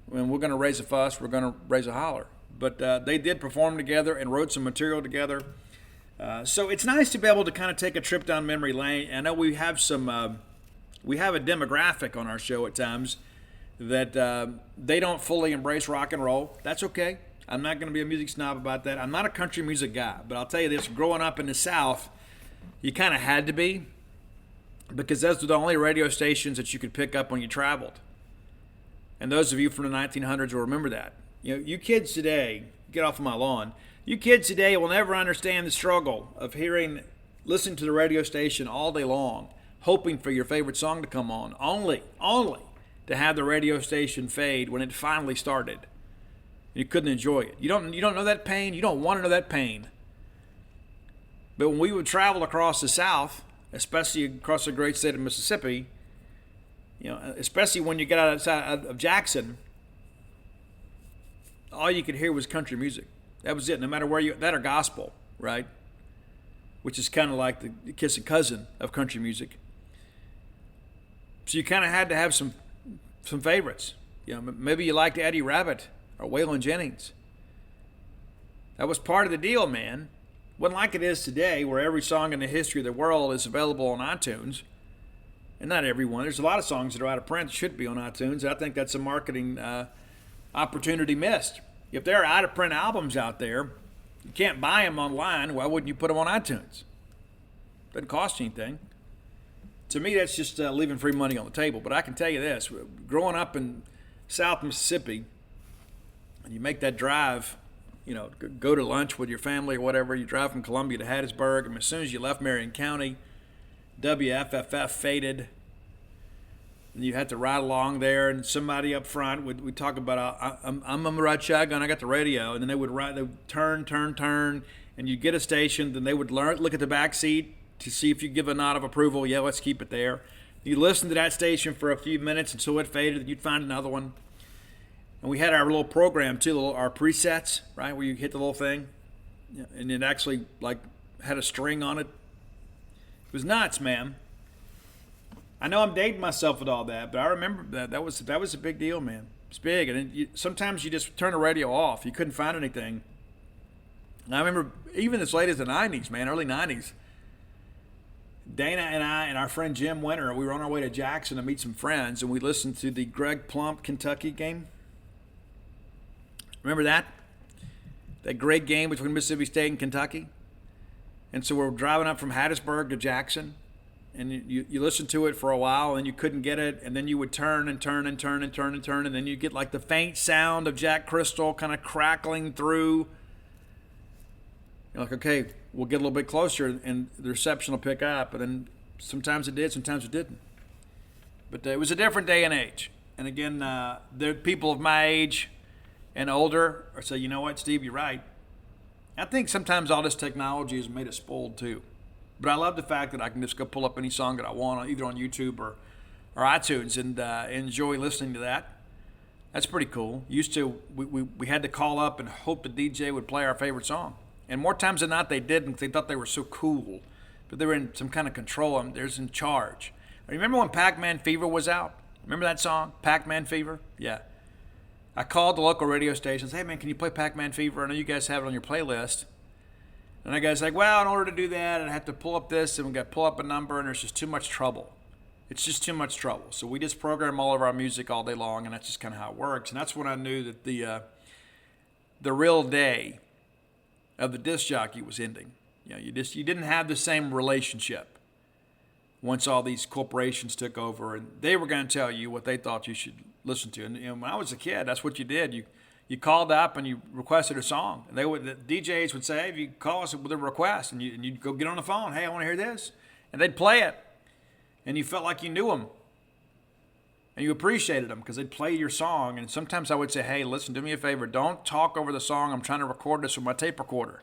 When we're going to raise a fuss, we're going to raise a holler. But they did perform together and wrote some material together. So it's nice to be able to kind of take a trip down memory lane. I know we have we have a demographic on our show at times that they don't fully embrace rock and roll. That's okay. I'm not going to be a music snob about that. I'm not a country music guy, but I'll tell you this, growing up in the South, you kind of had to be, because those were the only radio stations that you could pick up when you traveled. And those of you from the 1900s will remember that. You kids today, get off of my lawn, you kids today will never understand the struggle of listening to the radio station all day long, hoping for your favorite song to come on, only to have the radio station fade when it finally started. You couldn't enjoy it. You don't know that pain. You don't want to know that pain. But when we would travel across the South, especially across the great state of Mississippi, especially when you get outside of Jackson, all you could hear was country music. That was it. No matter where that or gospel, right? Which is kind of like the kissing cousin of country music. So you kind of had to have some favorites. Maybe you liked Eddie Rabbitt or Waylon Jennings. That was part of the deal, man. Wasn't like it is today, where every song in the history of the world is available on iTunes. And not everyone. There's a lot of songs that are out of print that should be on iTunes. I think that's a marketing opportunity missed. If there are out of print albums out there, you can't buy them online. Why wouldn't you put them on iTunes? Doesn't cost you anything. To me, that's just leaving free money on the table. But I can tell you this, growing up in South Mississippi, and you make that drive, go to lunch with your family or whatever, you drive from Columbia to Hattiesburg, and as soon as you left Marion County, WFFF faded, and you had to ride along there, and somebody up front would talk about, I'm on the right shotgun, I got the radio, and then they would turn, and you'd get a station, then they would look at the back seat to see if you give a nod of approval, yeah, let's keep it there. You listen to that station for a few minutes until it faded, and you'd find another one. And we had our little program too, our presets, right, where you hit the little thing, and it actually like had a string on it. It was nuts, man. I know I'm dating myself with all that, but I remember that was a big deal, man. It's big, and sometimes you just turn the radio off. You couldn't find anything. And I remember even as late as the 90s, man, early 90s, Dana and I and our friend Jim Winter, we were on our way to Jackson to meet some friends, and we listened to the Greg Plump Kentucky game. Remember that? That great game between Mississippi State and Kentucky? And so we're driving up from Hattiesburg to Jackson, and you listen to it for a while, and you couldn't get it, and then you would turn and turn and turn and turn and turn, and then you get like the faint sound of Jack Crystal kind of crackling through. You're like, okay, we'll get a little bit closer, and the reception will pick up. And then sometimes it did, sometimes it didn't. But it was a different day and age. And again, there are people of my age and older are say, you know what, Steve, you're right. I think sometimes all this technology has made us spoiled too. But I love the fact that I can just go pull up any song that I want, either on YouTube or iTunes, and enjoy listening to that. That's pretty cool. Used to, we had to call up and hope the DJ would play our favorite song. And more times than not, they didn't because they thought they were so cool. But they were in some kind of control. They're in charge. Remember when Pac-Man Fever was out? Remember that song, Pac-Man Fever? Yeah. I called the local radio station and said, hey, man, can you play Pac-Man Fever? I know you guys have it on your playlist. And the guy's like, well, in order to do that, I'd have to pull up this, and we got to pull up a number, and there's just too much trouble. It's just too much trouble. So we just program all of our music all day long, and that's just kind of how it works. And that's when I knew that the real day of the disc jockey was ending. You didn't have the same relationship once all these corporations took over, and they were going to tell you what they thought you should listen to. And when I was a kid, that's what you did. You called up and you requested a song. And the DJs would say, hey, if you call us with a request, and you'd go get on the phone, hey, I want to hear this, and they'd play it, and you felt like you knew them. And you appreciated them because they'd play your song. And sometimes I would say, hey, listen, do me a favor. Don't talk over the song. I'm trying to record this with my tape recorder.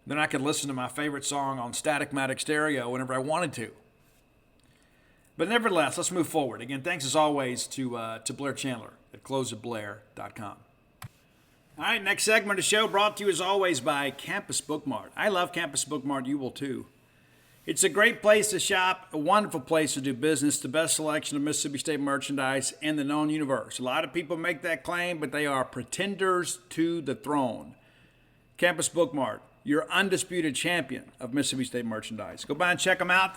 Then I could listen to my favorite song on Static-Matic Stereo whenever I wanted to. But nevertheless, let's move forward. Again, thanks as always to Blair Chandler at closeatblair.com. All right, next segment of the show brought to you as always by Campus Bookmart. I love Campus Bookmart. You will too. It's a great place to shop, a wonderful place to do business, the best selection of Mississippi State merchandise in the known universe. A lot of people make that claim, but they are pretenders to the throne. Campus Bookmart, your undisputed champion of Mississippi State merchandise. Go by and check them out.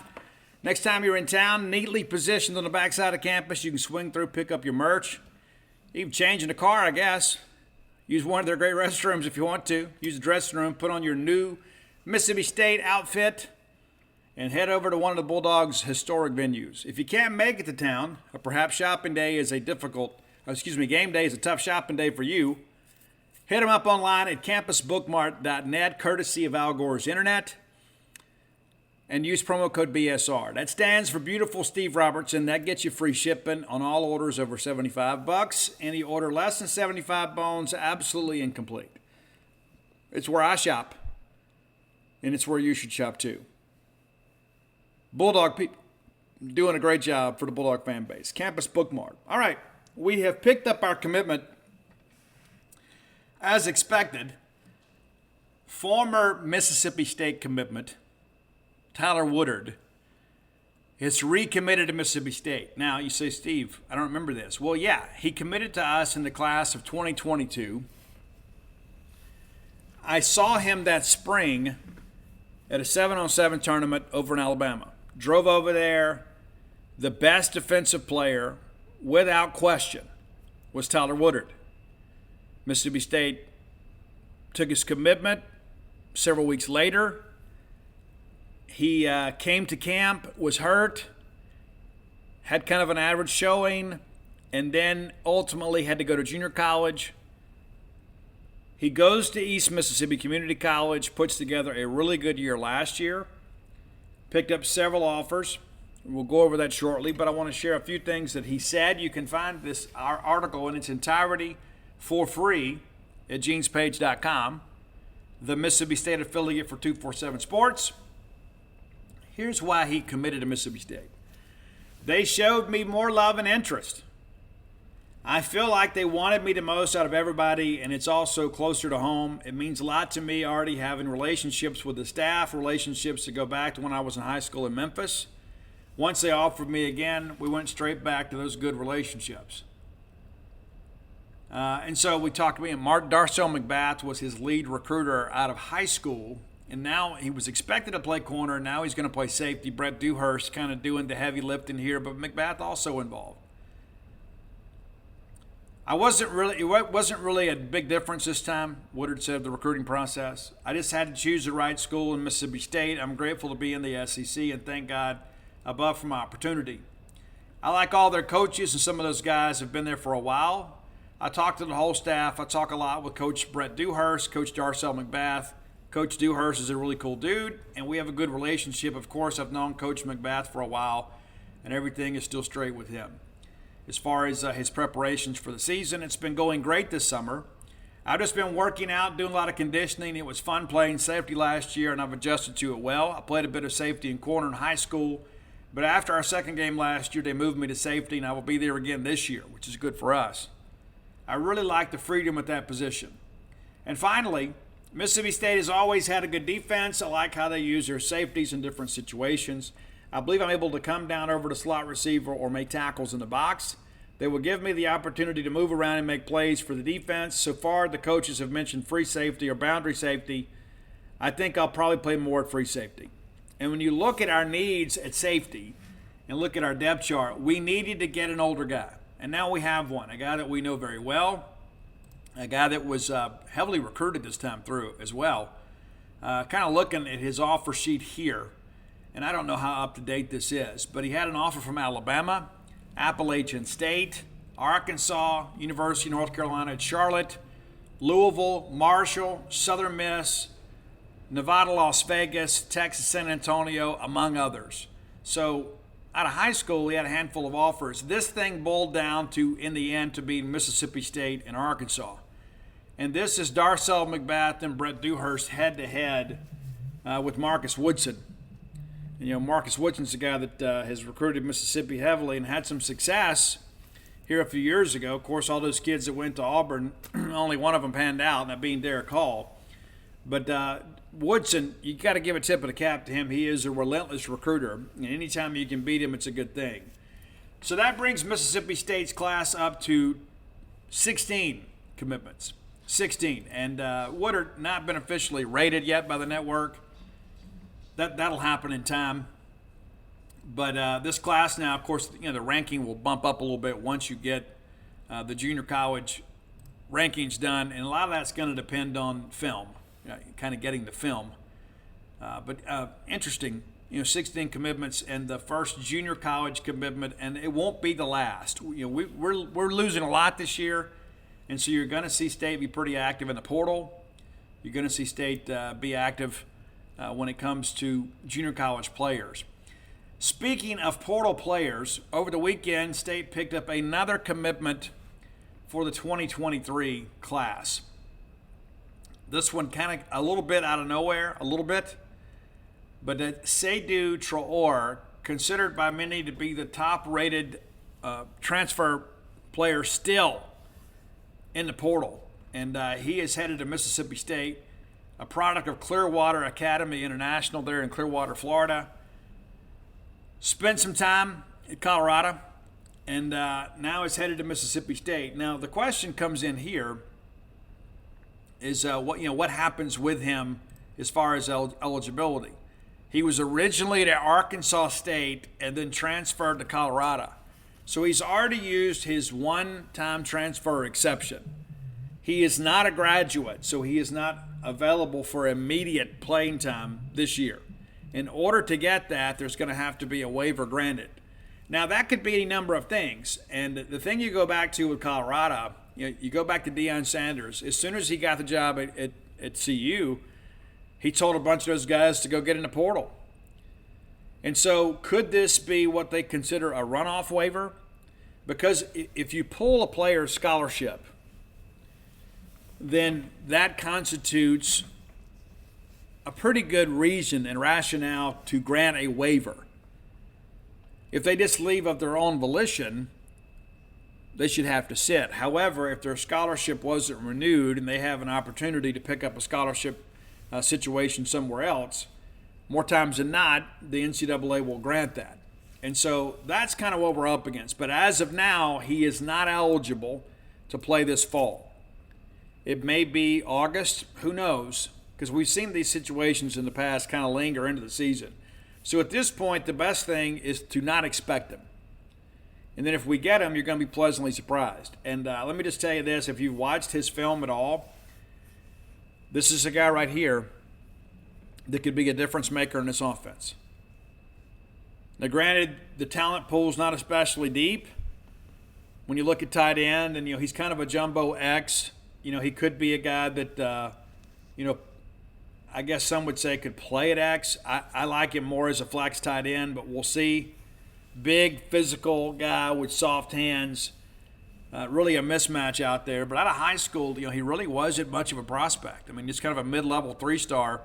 Next time you're in town, neatly positioned on the backside of campus, you can swing through, pick up your merch. Even change in the car, I guess. Use one of their great restrooms if you want to. Use the dressing room, put on your new Mississippi State outfit, and head over to one of the Bulldogs' historic venues. If you can't make it to town, or perhaps game day is a tough shopping day for you, hit them up online at campusbookmart.net, courtesy of Al Gore's Internet, and use promo code BSR. That stands for Beautiful Steve Robertson. That gets you free shipping on all orders over $75. Any order less than 75 bones, absolutely incomplete. It's where I shop, and it's where you should shop too. Bulldog people doing a great job for the Bulldog fan base. Campus Bookmart. All right, we have picked up our commitment as expected. Former Mississippi State commitment Tyler Woodard is recommitted to Mississippi State. Now, you say, Steve, I don't remember this. Well, yeah, he committed to us in the class of 2022. I saw him that spring at a 7-on-7 tournament over in Alabama. Drove over there. The best defensive player, without question, was Tyler Woodard. Mississippi State took his commitment several weeks later. He came to camp, was hurt, had kind of an average showing, and then ultimately had to go to junior college. He goes to East Mississippi Community College, puts together a really good year last year, picked up several offers. We'll go over that shortly, but I want to share a few things that he said. You can find our article in its entirety for free at genespage.com, the Mississippi State affiliate for 247 Sports. Here's why he committed to Mississippi State. They showed me more love and interest. I feel like they wanted me the most out of everybody, and it's also closer to home. It means a lot to me already having relationships with the staff, relationships that go back to when I was in high school in Memphis. Once they offered me again, we went straight back to those good relationships. And so we talked to me, and Darcel McBath was his lead recruiter out of high school, and now he was expected to play corner. Now he's going to play safety. Brett Dewhurst kind of doing the heavy lifting here, but McBath also involved. It wasn't really a big difference this time, Woodard said, of the recruiting process. I just had to choose the right school in Mississippi State. I'm grateful to be in the SEC, and thank God above for my opportunity. I like all their coaches, and some of those guys have been there for a while. I talk to the whole staff. I talk a lot with Coach Brett Dewhurst, Coach Darcel McBath. Coach Dewhurst is a really cool dude, and we have a good relationship. Of course, I've known Coach McBath for a while, and everything is still straight with him. As far as his preparations for the season, it's been going great this summer. I've just been working out, doing a lot of conditioning. It was fun playing safety last year, and I've adjusted to it well. I played a bit of safety and corner in high school, but after our second game last year, they moved me to safety, and I will be there again this year, which is good for us. I really like the freedom at that position. And finally, Mississippi State has always had a good defense. I like how they use their safeties in different situations. I believe I'm able to come down over to slot receiver or make tackles in the box. They will give me the opportunity to move around and make plays for the defense. So far, the coaches have mentioned free safety or boundary safety. I think I'll probably play more at free safety. And when you look at our needs at safety and look at our depth chart, we needed to get an older guy. And now we have one, a guy that we know very well, a guy that was heavily recruited this time through as well. Kind of looking at his offer sheet here, and I don't know how up-to-date this is, but he had an offer from Alabama, Appalachian State, Arkansas, University of North Carolina at Charlotte, Louisville, Marshall, Southern Miss, Nevada, Las Vegas, Texas, San Antonio, among others. So out of high school, he had a handful of offers. This thing boiled down to, in the end, to be Mississippi State and Arkansas. And this is Darcel McBath and Brett Dewhurst head-to-head with Marcus Woodson. And, Marcus Woodson's the guy that has recruited Mississippi heavily and had some success here a few years ago. Of course, all those kids that went to Auburn, only one of them panned out, that being Derek Hall. But Woodson, you got to give a tip of the cap to him. He is a relentless recruiter, and anytime you can beat him, it's a good thing. So that brings Mississippi State's class up to 16 commitments. 16. And Woodard not been officially rated yet by the network. That'll happen in time. But this class now, of course, the ranking will bump up a little bit once you get the junior college rankings done, and a lot of that's going to depend on film, kind of getting the film. But interesting, 16 commitments and the first junior college commitment, and it won't be the last. We're losing a lot this year, and so you're going to see State be pretty active in the portal. You're going to see State be active when it comes to junior college players. Speaking of portal players, over the weekend, State picked up another commitment for the 2023 class. This one kind of a little bit out of nowhere, but Seydou Traore, considered by many to be the top-rated transfer player still in the portal, and he is headed to Mississippi State, a product of Clearwater Academy International there in Clearwater, Florida. Spent some time at Colorado, and now is headed to Mississippi State. Now the question comes in here is what happens with him as far as eligibility. He was originally at Arkansas State and then transferred to Colorado. So he's already used his one-time transfer exception. He is not a graduate, so he is not available for immediate playing time this year. In order to get that, there's going to have to be a waiver granted. Now, that could be any number of things. And the thing you go back to with Colorado, you go back to Deion Sanders. As soon as he got the job at CU, he told a bunch of those guys to go get in the portal. And so could this be what they consider a runoff waiver? Because if you pull a player's scholarship, then that constitutes a pretty good reason and rationale to grant a waiver. If they just leave of their own volition, they should have to sit. However, if their scholarship wasn't renewed and they have an opportunity to pick up a scholarship situation somewhere else, more times than not, the NCAA will grant that. And so that's kind of what we're up against. But as of now, he is not eligible to play this fall. It may be August, who knows, because we've seen these situations in the past kind of linger into the season. So at this point, the best thing is to not expect him. And then if we get him, you're going to be pleasantly surprised. And let me just tell you this, if you've watched his film at all, this is a guy right here that could be a difference maker in this offense. Now, granted, the talent pool's not especially deep. When you look at tight end, and he's kind of a jumbo X. He could be a guy that, I guess some would say could play at X. I like him more as a flex tight end, but we'll see. Big, physical guy with soft hands. Really a mismatch out there. But out of high school, he really wasn't much of a prospect. I mean, just kind of a mid-level 3-star.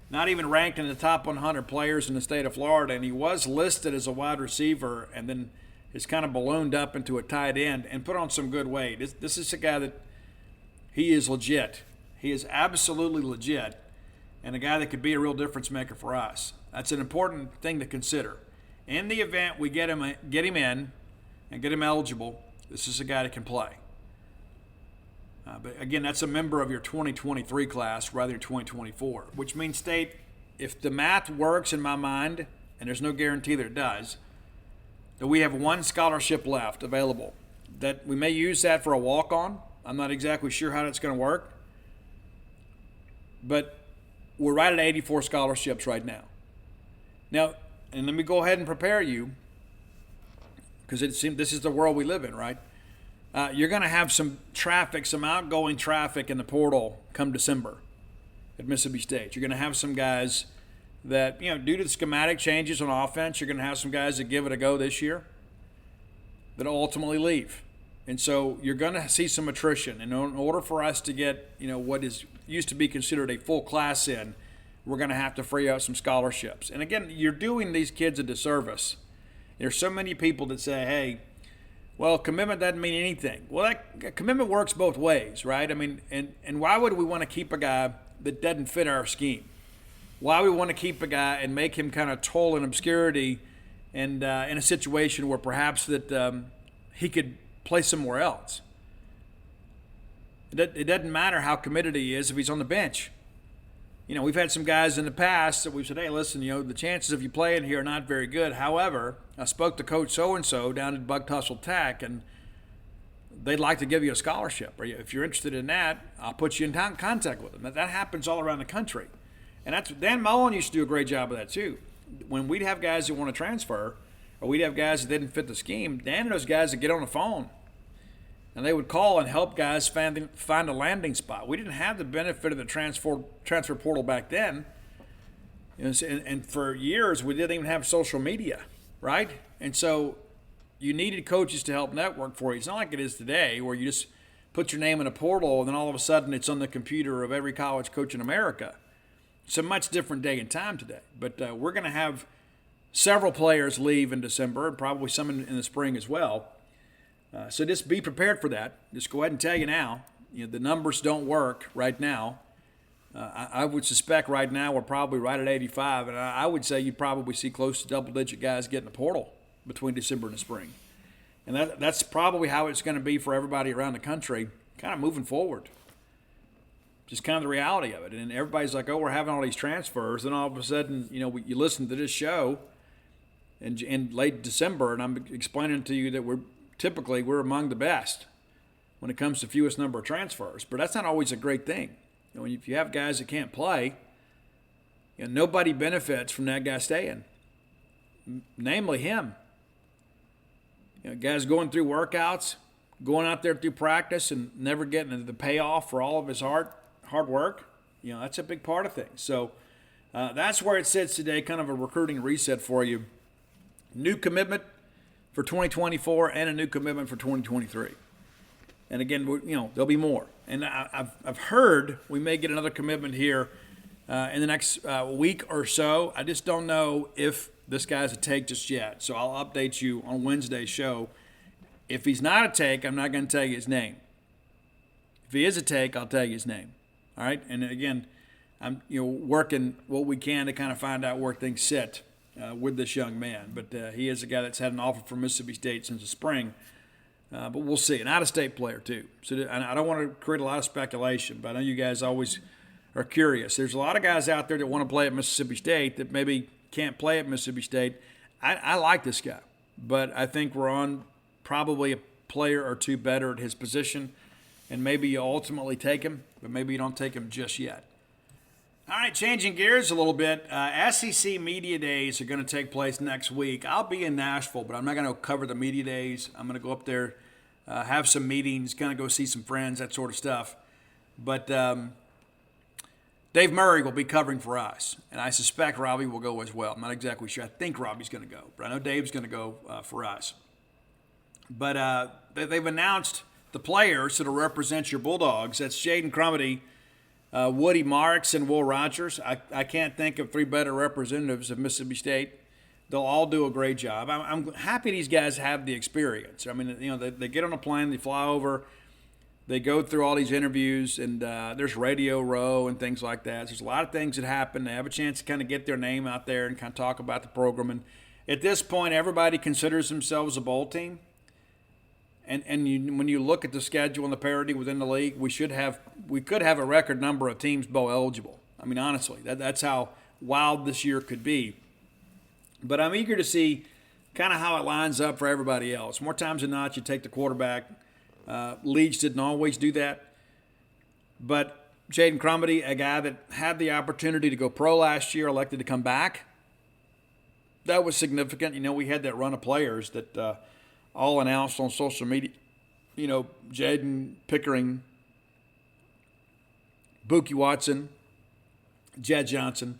Not even ranked in the top 100 players in the state of Florida, and he was listed as a wide receiver and then has kind of ballooned up into a tight end and put on some good weight. This is a guy that he is legit. He is absolutely legit and a guy that could be a real difference maker for us. That's an important thing to consider. In the event we get him in and get him eligible, this is a guy that can play. But again, that's a member of your 2023 class rather than 2024, which means, State, if the math works in my mind, and there's no guarantee that it does, that we have one scholarship left available, that we may use that for a walk-on. I'm not exactly sure how that's going to work. But we're right at 84 scholarships right now. Now, and let me go ahead and prepare you, because it seems this is the world we live in, right? You're going to have some outgoing traffic in the portal come December at Mississippi State. You're going to have some guys that, due to the schematic changes on offense, you're going to have some guys that give it a go this year that ultimately leave. And so you're going to see some attrition. And in order for us to get, what is used to be considered a full class in, we're going to have to free up some scholarships. And again, you're doing these kids a disservice. There's so many people that say, hey, well, commitment doesn't mean anything. Well, that commitment works both ways, right? I mean, and why would we want to keep a guy that doesn't fit our scheme? Why would we want to keep a guy and make him kind of toil in obscurity and in a situation where perhaps that he could play somewhere else? It doesn't matter how committed he is if he's on the bench. We've had some guys in the past that we've said, hey, listen, the chances of you playing here are not very good. However, I spoke to Coach so-and-so down at Buck Tussle Tech, and they'd like to give you a scholarship. Or if you're interested in that, I'll put you in contact with them. That happens all around the country. And Dan Mullen used to do a great job of that too. When we'd have guys that want to transfer, or we'd have guys that didn't fit the scheme, Dan and those guys would get on the phone, and they would call and help guys find a landing spot. We didn't have the benefit of the transfer portal back then. And for years, we didn't even have social media, right? And so you needed coaches to help network for you. It's not like it is today where you just put your name in a portal and then all of a sudden it's on the computer of every college coach in America. It's a much different day and time today. But we're going to have several players leave in December and probably some in the spring as well. So just be prepared for that. Just go ahead and tell you now, the numbers don't work right now. I would suspect right now we're probably right at 85, and I would say you'd probably see close to double-digit guys get in the portal between December and the spring. And that's probably how it's going to be for everybody around the country kind of moving forward. Just kind of the reality of it. And everybody's like, oh, we're having all these transfers. And all of a sudden, you listen to this show in late December, and I'm explaining to you that we're among the best when it comes to fewest number of transfers. But that's not always a great thing. If you have guys that can't play, nobody benefits from that guy staying, namely him. Guys going through workouts, going out there through practice and never getting the payoff for all of his hard work, that's a big part of things. So that's where it sits today, kind of a recruiting reset for you. New commitment for 2024 and a new commitment for 2023. And again, there'll be more. And I've heard we may get another commitment here in the next week or so. I just don't know if this guy's a take just yet. So I'll update you on Wednesday's show. If he's not a take, I'm not going to tell you his name. If he is a take, I'll tell you his name. All right? And again, I'm working what we can to kind of find out where things sit with this young man. But he is a guy that's had an offer from Mississippi State since the spring. But we'll see. An out-of-state player, too. So I don't want to create a lot of speculation, but I know you guys always are curious. There's a lot of guys out there that want to play at Mississippi State that maybe can't play at Mississippi State. I like this guy, but I think we're on probably a player or two better at his position, and maybe you ultimately take him, but maybe you don't take him just yet. All right, changing gears a little bit. SEC Media Days are going to take place next week. I'll be in Nashville, but I'm not going to cover the Media Days. I'm going to go up there, have some meetings, kind of go see some friends, that sort of stuff. But Dave Murray will be covering for us, and I suspect Robbie will go as well. I'm not exactly sure. I think Robbie's going to go, but I know Dave's going to go for us. But they've announced the players that will represent your Bulldogs. That's Jaden Crumedy, Woody Marks, and Will Rogers. I can't think of three better representatives of Mississippi State. They'll all do a great job. I'm happy these guys have the experience. I mean, they get on a plane, they fly over, they go through all these interviews, and there's Radio Row and things like that. There's a lot of things that happen. They have a chance to kind of get their name out there and kind of talk about the program. And at this point, everybody considers themselves a bowl team. And when you look at the schedule and the parity within the league, we could have a record number of teams bowl eligible. I mean, honestly, that's how wild this year could be. But I'm eager to see kind of how it lines up for everybody else. More times than not, you take the quarterback. Leach didn't always do that. But Jaden Crumedy, a guy that had the opportunity to go pro last year, elected to come back. That was significant. We had that run of players that all announced on social media. Jaden Pickering, Buki Watson, Jed Johnson.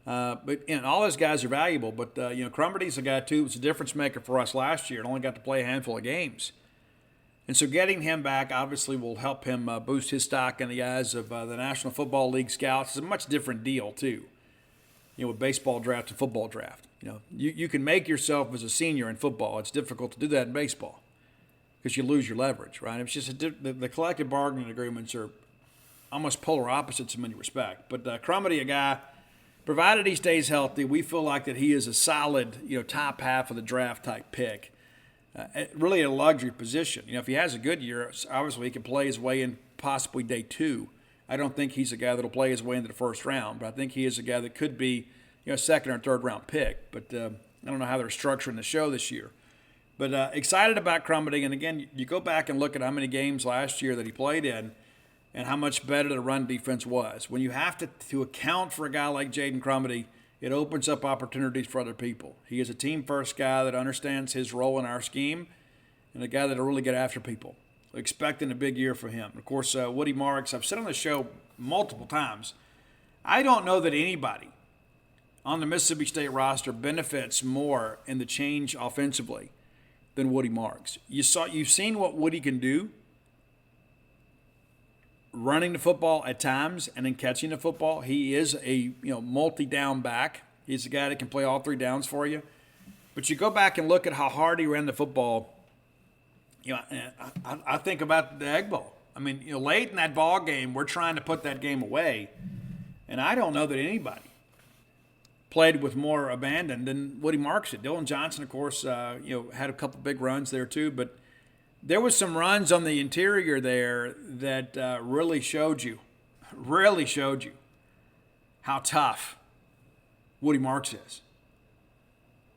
But all those guys are valuable. But, Crumedy's a guy, too, was a difference maker for us last year and only got to play a handful of games. And so getting him back obviously will help him boost his stock in the eyes of the National Football League scouts. It's a much different deal, too, with baseball draft and football draft. You can make yourself as a senior in football. It's difficult to do that in baseball because you lose your leverage, right? It's just the collective bargaining agreements are almost polar opposites in many respects. But Crumedy, a guy, provided he stays healthy, we feel like that he is a solid, top half of the draft type pick. Really a luxury position. If he has a good year, obviously he can play his way in possibly day 2. I don't think he's a guy that will play his way into the first round, but I think he is a guy that could be second or third round pick. But I don't know how they're structuring the show this year. But excited about Crumedy. And again, you go back and look at how many games last year that he played in and how much better the run defense was. When you have to account for a guy like Jaden Crumedy, it opens up opportunities for other people. He is a team-first guy that understands his role in our scheme and a guy that will really get after people. So expecting a big year for him. Of course, Woody Marks, I've said on the show multiple times, I don't know that anybody on the Mississippi State roster benefits more in the change offensively than Woody Marks. You've seen what Woody can do running the football at times and then catching the football. He is a multi-down back. He's a guy that can play all 3 downs for you. But you go back and look at how hard he ran the football. I think about the Egg Bowl. I mean, late in that ball game, we're trying to put that game away, and I don't know that anybody played with more abandon than Woody Marks did. Dylan Johnson, of course, had a couple big runs there too, but there was some runs on the interior there that really showed you how tough Woody Marks is.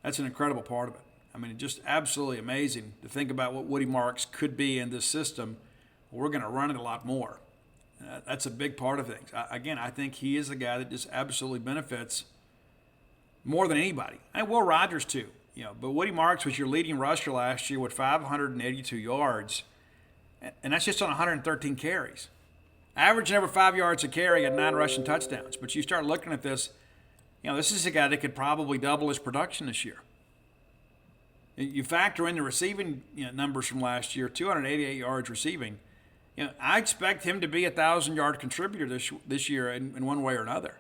That's an incredible part of it. I mean, just absolutely amazing to think about what Woody Marks could be in this system. We're going to run it a lot more. That's a big part of things. Again, I think he is a guy that just absolutely benefits more than anybody. And Will Rogers, too. But Woody Marks was your leading rusher last year with 582 yards, and that's just on 113 carries. Averaging over 5 yards a carry at 9 rushing touchdowns. But you start looking at this, this is a guy that could probably double his production this year. You factor in the receiving numbers from last year, 288 yards receiving. I expect him to be a 1,000-yard contributor this year in one way or another.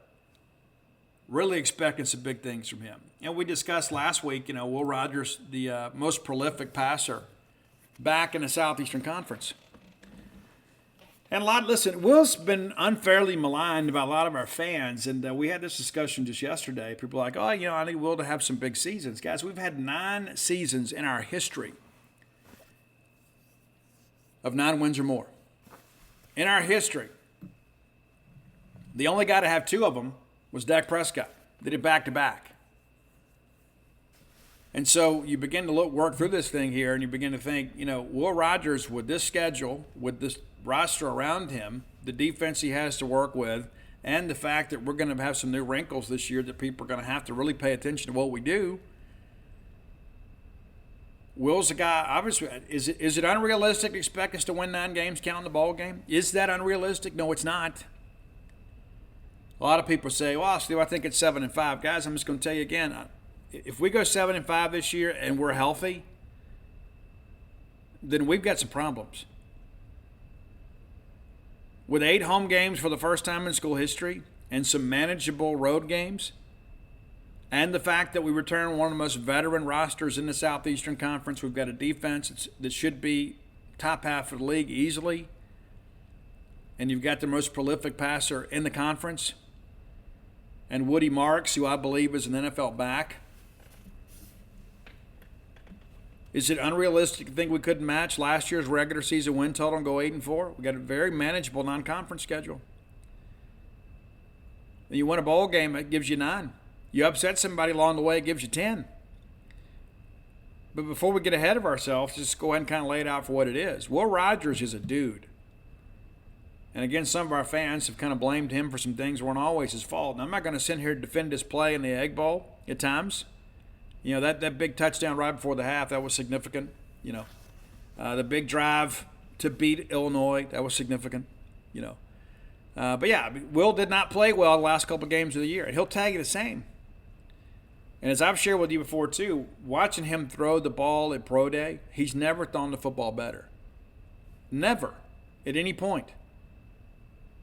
Really expecting some big things from him. And we discussed last week, Will Rogers, the most prolific passer back in the Southeastern Conference. And Will's been unfairly maligned by a lot of our fans, and we had this discussion just yesterday. People are like, I need Will to have some big seasons. Guys, we've had 9 seasons in our history of 9 wins or more. In our history. The only guy to have 2 of them was Dak Prescott. They did back-to-back. And so you begin to work through this thing here, and you begin to think, Will Rogers, with this schedule, with this roster around him, the defense he has to work with, and the fact that we're going to have some new wrinkles this year that people are going to have to really pay attention to what we do. Will's a guy, obviously, is it unrealistic to expect us to win 9 games counting the ball game? Is that unrealistic? No, it's not. A lot of people say, Steve, I think it's 7-5. Guys, I'm just going to tell you again, if we go 7-5 this year and we're healthy, then we've got some problems. With 8 home games for the first time in school history and some manageable road games, and the fact that we return one of the most veteran rosters in the Southeastern Conference, we've got a defense that should be top half of the league easily, and you've got the most prolific passer in the conference, and Woody Marks, who I believe is an NFL back. Is it unrealistic to think we couldn't match last year's regular season win total and go 8-4? We got a very manageable non-conference schedule. And you win a bowl game, it gives you 9. You upset somebody along the way, it gives you 10. But before we get ahead of ourselves, just go ahead and kind of lay it out for what it is. Will Rogers is a dude. And again, some of our fans have kind of blamed him for some things that weren't always his fault. And I'm not going to sit here to defend his play in the Egg Bowl at times. That big touchdown right before the half, that was significant. The big drive to beat Illinois, that was significant. But yeah, Will did not play well the last couple of games of the year. And he'll tell you the same. And as I've shared with you before too, watching him throw the ball at Pro Day, he's never thrown the football better. Never, at any point.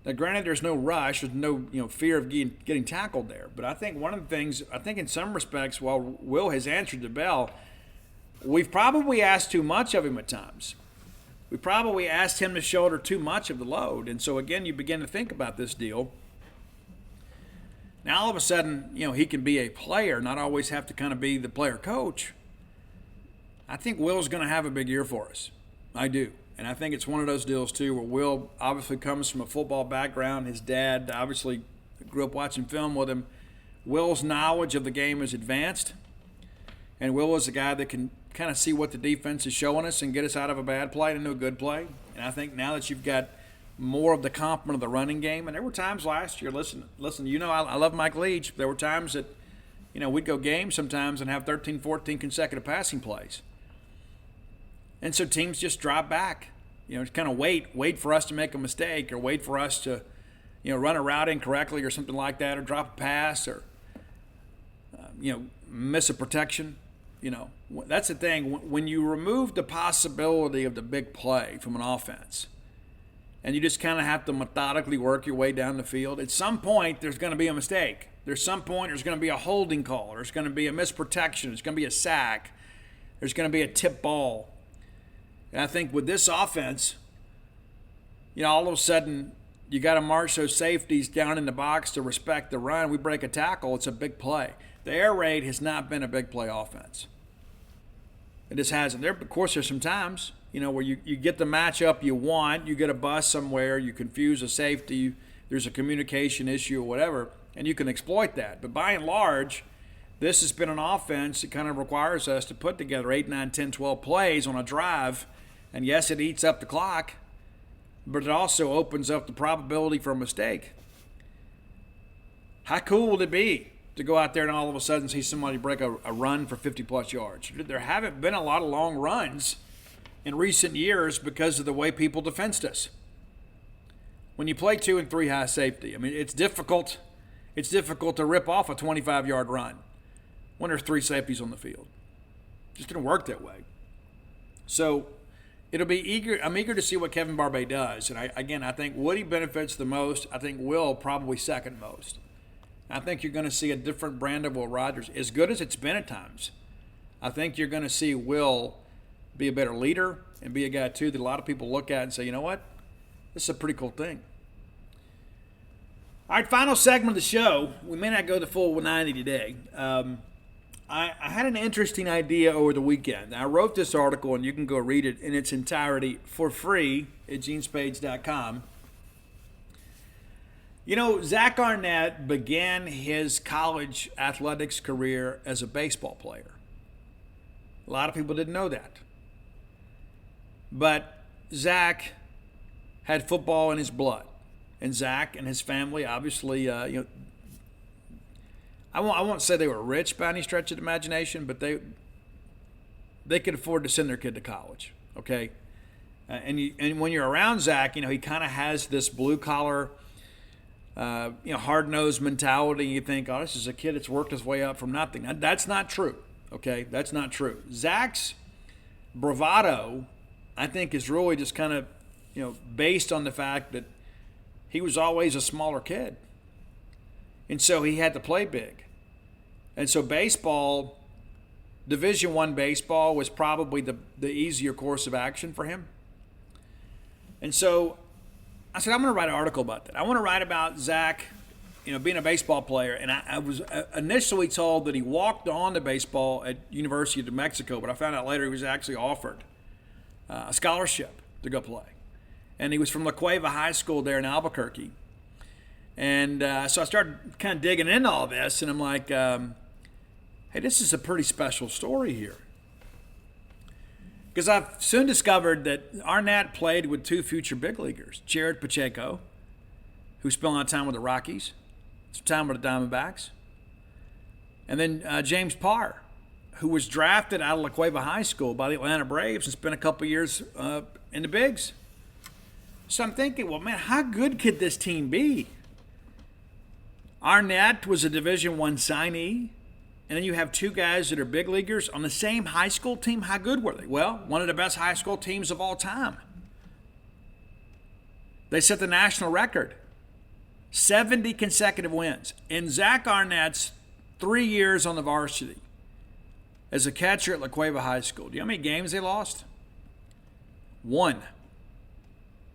Now, granted, there's no rush, there's no fear of getting tackled there. But I think one of the things, in some respects, while Will has answered the bell, we've probably asked too much of him at times. We probably asked him to shoulder too much of the load. And so, again, you begin to think about this deal. Now, all of a sudden, he can be a player, not always have to kind of be the player coach. I think Will's going to have a big year for us. I do. And I think it's one of those deals, too, where Will obviously comes from a football background. His dad obviously grew up watching film with him. Will's knowledge of the game is advanced. And Will is a guy that can kind of see what the defense is showing us and get us out of a bad play into a good play. And I think now that you've got more of the complement of the running game, and there were times last year, listen, I love Mike Leach. There were times that, we'd go games sometimes and have 13, 14 consecutive passing plays. And so teams just drop back, kind of wait for us to make a mistake or wait for us to, run a route incorrectly or something like that, or drop a pass or, miss a protection. That's the thing. When you remove the possibility of the big play from an offense and you just kind of have to methodically work your way down the field, at some point there's going to be a mistake. There's some point there's going to be a holding call. There's going to be a misprotection. There's going to be a sack. There's going to be a tip ball. And I think with this offense, all of a sudden you got to march those safeties down in the box to respect the run. We break a tackle, it's a big play. The air raid has not been a big play offense. It just hasn't. Of course, there's some times, where you get the matchup you want, you get a bust somewhere, you confuse a safety, there's a communication issue or whatever, and you can exploit that. But by and large, this has been an offense that kind of requires us to put together 8, 9, 10, 12 plays on a drive. And yes, it eats up the clock, but it also opens up the probability for a mistake. How cool would it be to go out there and all of a sudden see somebody break a run for 50-plus yards? There haven't been a lot of long runs in recent years because of the way people defensed us. When you play 2 and 3 high safety, it's difficult. It's difficult to rip off a 25-yard run when there's 3 safeties on the field. It just didn't work that way. So I'm eager to see what Kevin Barbay does. And I think Woody benefits the most. I think Will probably second most. I think you're going to see a different brand of Will Rogers, as good as it's been at times. I think you're going to see Will be a better leader and be a guy, too, that a lot of people look at and say, you know what? This is a pretty cool thing. All right, final segment of the show. We may not go the full 90 today. I had an interesting idea over the weekend. I wrote this article, and you can go read it in its entirety for free at genespage.com. You know, Zach Arnett began his college athletics career as a baseball player. A lot of people didn't know that. But Zach had football in his blood. And Zach and his family, obviously, I won't say they were rich by any stretch of the imagination, but they could afford to send their kid to college, okay? And when you're around Zach, he kind of has this blue-collar, hard-nosed mentality. You think, oh, this is a kid that's worked his way up from nothing. That's not true, okay? That's not true. Zach's bravado, I think, is really just kind of, based on the fact that he was always a smaller kid. And so he had to play big. And so baseball, Division I baseball, was probably the easier course of action for him. And so I said, I'm going to write an article about that. I want to write about Zach, being a baseball player. And I was initially told that he walked on to baseball at University of New Mexico, but I found out later he was actually offered a scholarship to go play. And he was from La Cueva High School there in Albuquerque. And so I started kind of digging into all this, and I'm like, hey, this is a pretty special story here. Because I've soon discovered that Arnett played with two future big leaguers, Jared Pacheco, who spent a lot of time with the Rockies, some time with the Diamondbacks, and then James Parr, who was drafted out of La Cueva High School by the Atlanta Braves and spent a couple years in the bigs. So I'm thinking, well, man, how good could this team be? Arnett was a Division I signee, and then you have two guys that are big leaguers on the same high school team. How good were they? Well, one of the best high school teams of all time. They set the national record, 70 consecutive wins. In Zach Arnett's 3 years on the varsity as a catcher at La Cueva High School, do you know how many games they lost? 1.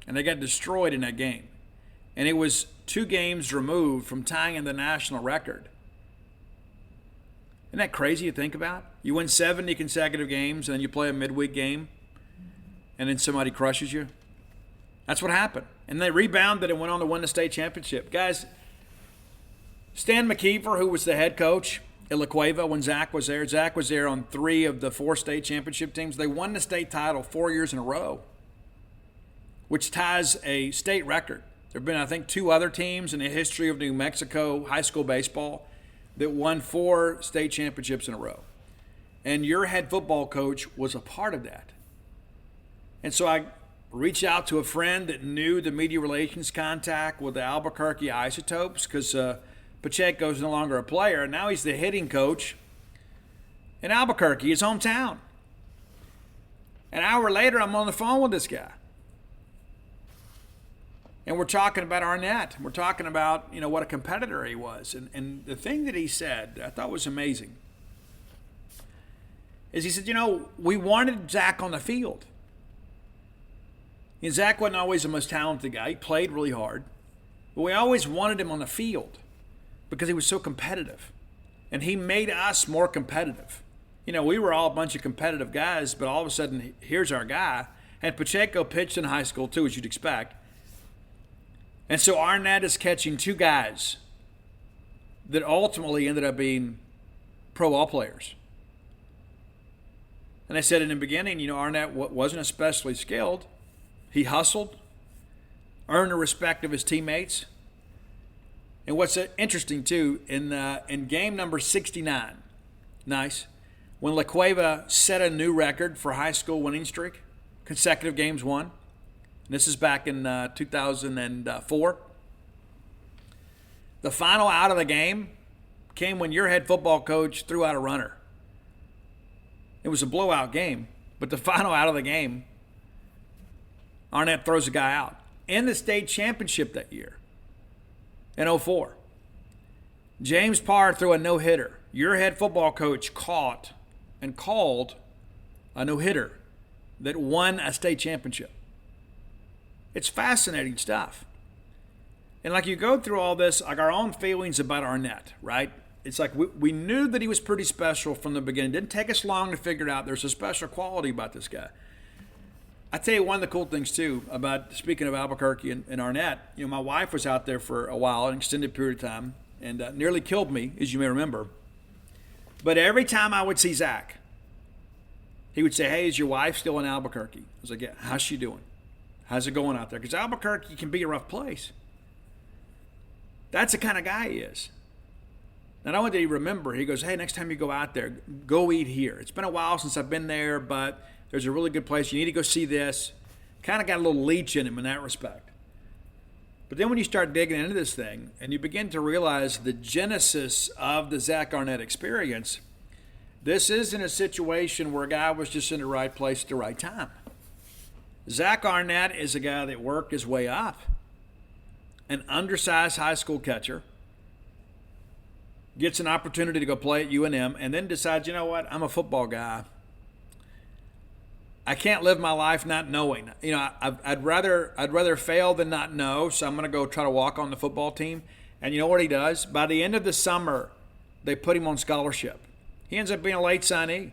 And they got destroyed in that game. And it was 2 games removed from tying in the national record. Isn't that crazy to think about? You win 70 consecutive games, and then you play a midweek game, and then somebody crushes you. That's what happened. And they rebounded and went on to win the state championship. Guys, Stan McKeever, who was the head coach at La Cueva when Zach was there on 3 of the 4 state championship teams. They won the state title 4 years in a row, which ties a state record. There have been, I think, 2 other teams in the history of New Mexico high school baseball that won 4 state championships in a row. And your head football coach was a part of that. And so I reached out to a friend that knew the media relations contact with the Albuquerque Isotopes, because Pacheco's no longer a player, and now he's the hitting coach in Albuquerque, his hometown. An hour later, I'm on the phone with this guy. And we're talking about Arnett. We're talking about, what a competitor he was. And the thing that he said I thought was amazing is he said, we wanted Zach on the field. And Zach wasn't always the most talented guy. He played really hard. But we always wanted him on the field because he was so competitive. And he made us more competitive. We were all a bunch of competitive guys, but all of a sudden, here's our guy. And Pacheco pitched in high school too, as you'd expect. And so Arnett is catching 2 guys that ultimately ended up being pro ball players. And I said in the beginning, Arnett wasn't especially skilled. He hustled, earned the respect of his teammates. And what's interesting, too, in game number 69, when La Cueva set a new record for high school winning streak, consecutive games won. This is back in 2004. The final out of the game came when your head football coach threw out a runner. It was a blowout game, but the final out of the game, Arnett throws a guy out in the state championship that year in 04. James Parr threw a no-hitter. Your head football coach caught and called a no-hitter that won a state championship. It's fascinating stuff. And like you go through all this, like our own feelings about Arnett, right? It's like we knew that he was pretty special from the beginning. It didn't take us long to figure it out. There's a special quality about this guy. I tell you one of the cool things, too, about speaking of Albuquerque and Arnett, my wife was out there for a while, an extended period of time, and nearly killed me, as you may remember. But every time I would see Zach, he would say, hey, is your wife still in Albuquerque? I was like, yeah, how's she doing? How's it going out there? Because Albuquerque can be a rough place. That's the kind of guy he is. Not only did he remember, he goes, hey, next time you go out there, go eat here. It's been a while since I've been there, but there's a really good place. You need to go see this. Kind of got a little leech in him in that respect. But then when you start digging into this thing and you begin to realize the genesis of the Zach Arnett experience, this isn't a situation where a guy was just in the right place at the right time. Zach Arnett is a guy that worked his way up. An undersized high school catcher, gets an opportunity to go play at UNM, and then decides, you know what, I'm a football guy. I can't live my life not knowing. I'd rather fail than not know, so I'm going to go try to walk on the football team. And you know what he does? By the end of the summer, they put him on scholarship. He ends up being a late signee.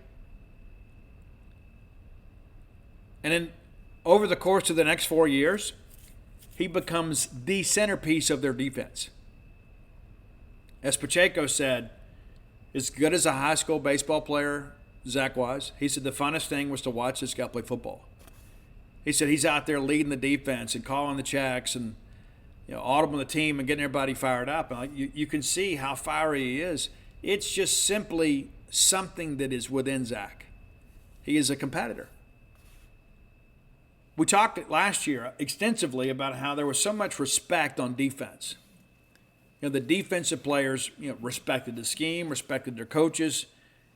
And then over the course of the next 4 years, he becomes the centerpiece of their defense. As Pacheco said, as good as a high school baseball player Zach was, he said the funnest thing was to watch this guy play football. He said he's out there leading the defense and calling the checks and audible the team and getting everybody fired up. And you can see how fiery he is. It's just simply something that is within Zach. He is a competitor. We talked last year extensively about how there was so much respect on defense. The defensive players, respected the scheme, respected their coaches.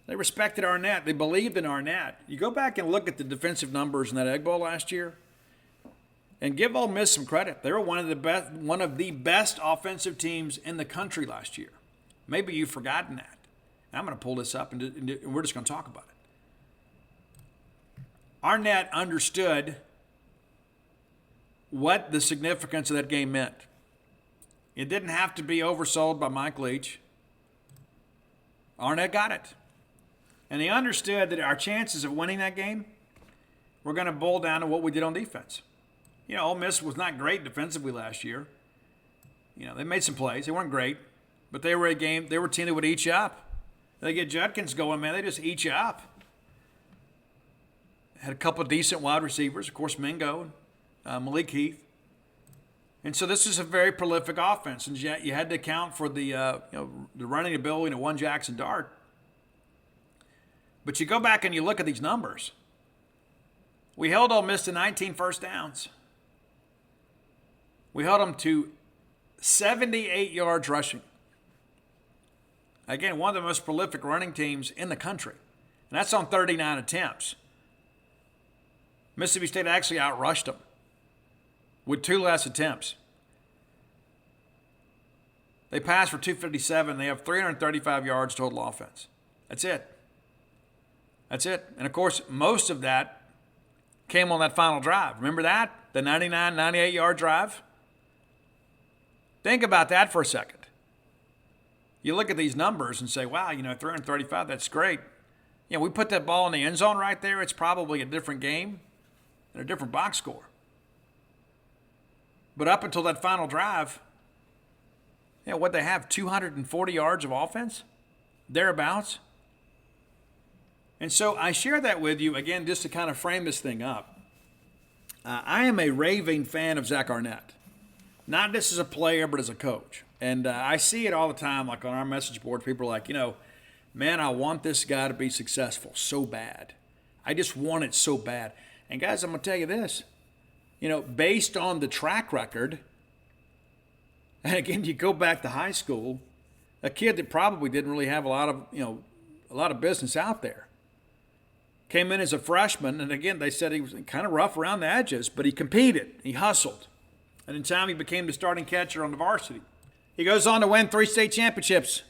They respected Arnett. They believed in Arnett. You go back and look at the defensive numbers in that Egg Bowl last year, and give Ole Miss some credit. They were one of the best offensive teams in the country last year. Maybe you've forgotten that. I'm going to pull this up, and we're just going to talk about it. Arnett understood what the significance of that game meant. It didn't have to be oversold by Mike Leach. Arnett got it. And he understood that our chances of winning that game were going to boil down to what we did on defense. Ole Miss was not great defensively last year. They made some plays. They weren't great, but they were a team that would eat you up. They get Judkins going, man, they just eat you up. Had a couple of decent wide receivers, of course, Mingo and Malik Heath. And so this is a very prolific offense, and yet you had to account for the running ability of one Jackson Dart. But you go back and you look at these numbers. We held Ole Miss to 19 first downs. We held them to 78 yards rushing. Again, one of the most prolific running teams in the country. And that's on 39 attempts. Mississippi State actually outrushed them with 2 less attempts. They passed for 257. They have 335 yards total offense. That's it. And, of course, most of that came on that final drive. Remember that? The 99, 98-yard drive? Think about that for a second. You look at these numbers and say, wow, 335, that's great. We put that ball in the end zone right there. It's probably a different game and a different box score. But up until that final drive, what they have, 240 yards of offense? Thereabouts. And so I share that with you, again, just to kind of frame this thing up. I am a raving fan of Zach Arnett. Not just as a player, but as a coach. And I see it all the time, like on our message boards. People are like, man, I want this guy to be successful so bad. I just want it so bad. And guys, I'm going to tell you this. Based on the track record, and again, you go back to high school, a kid that probably didn't really have a lot of business out there. Came in as a freshman, and again, they said he was kind of rough around the edges, but he competed. He hustled. And in time, he became the starting catcher on the varsity. He goes on to win 3 state championships.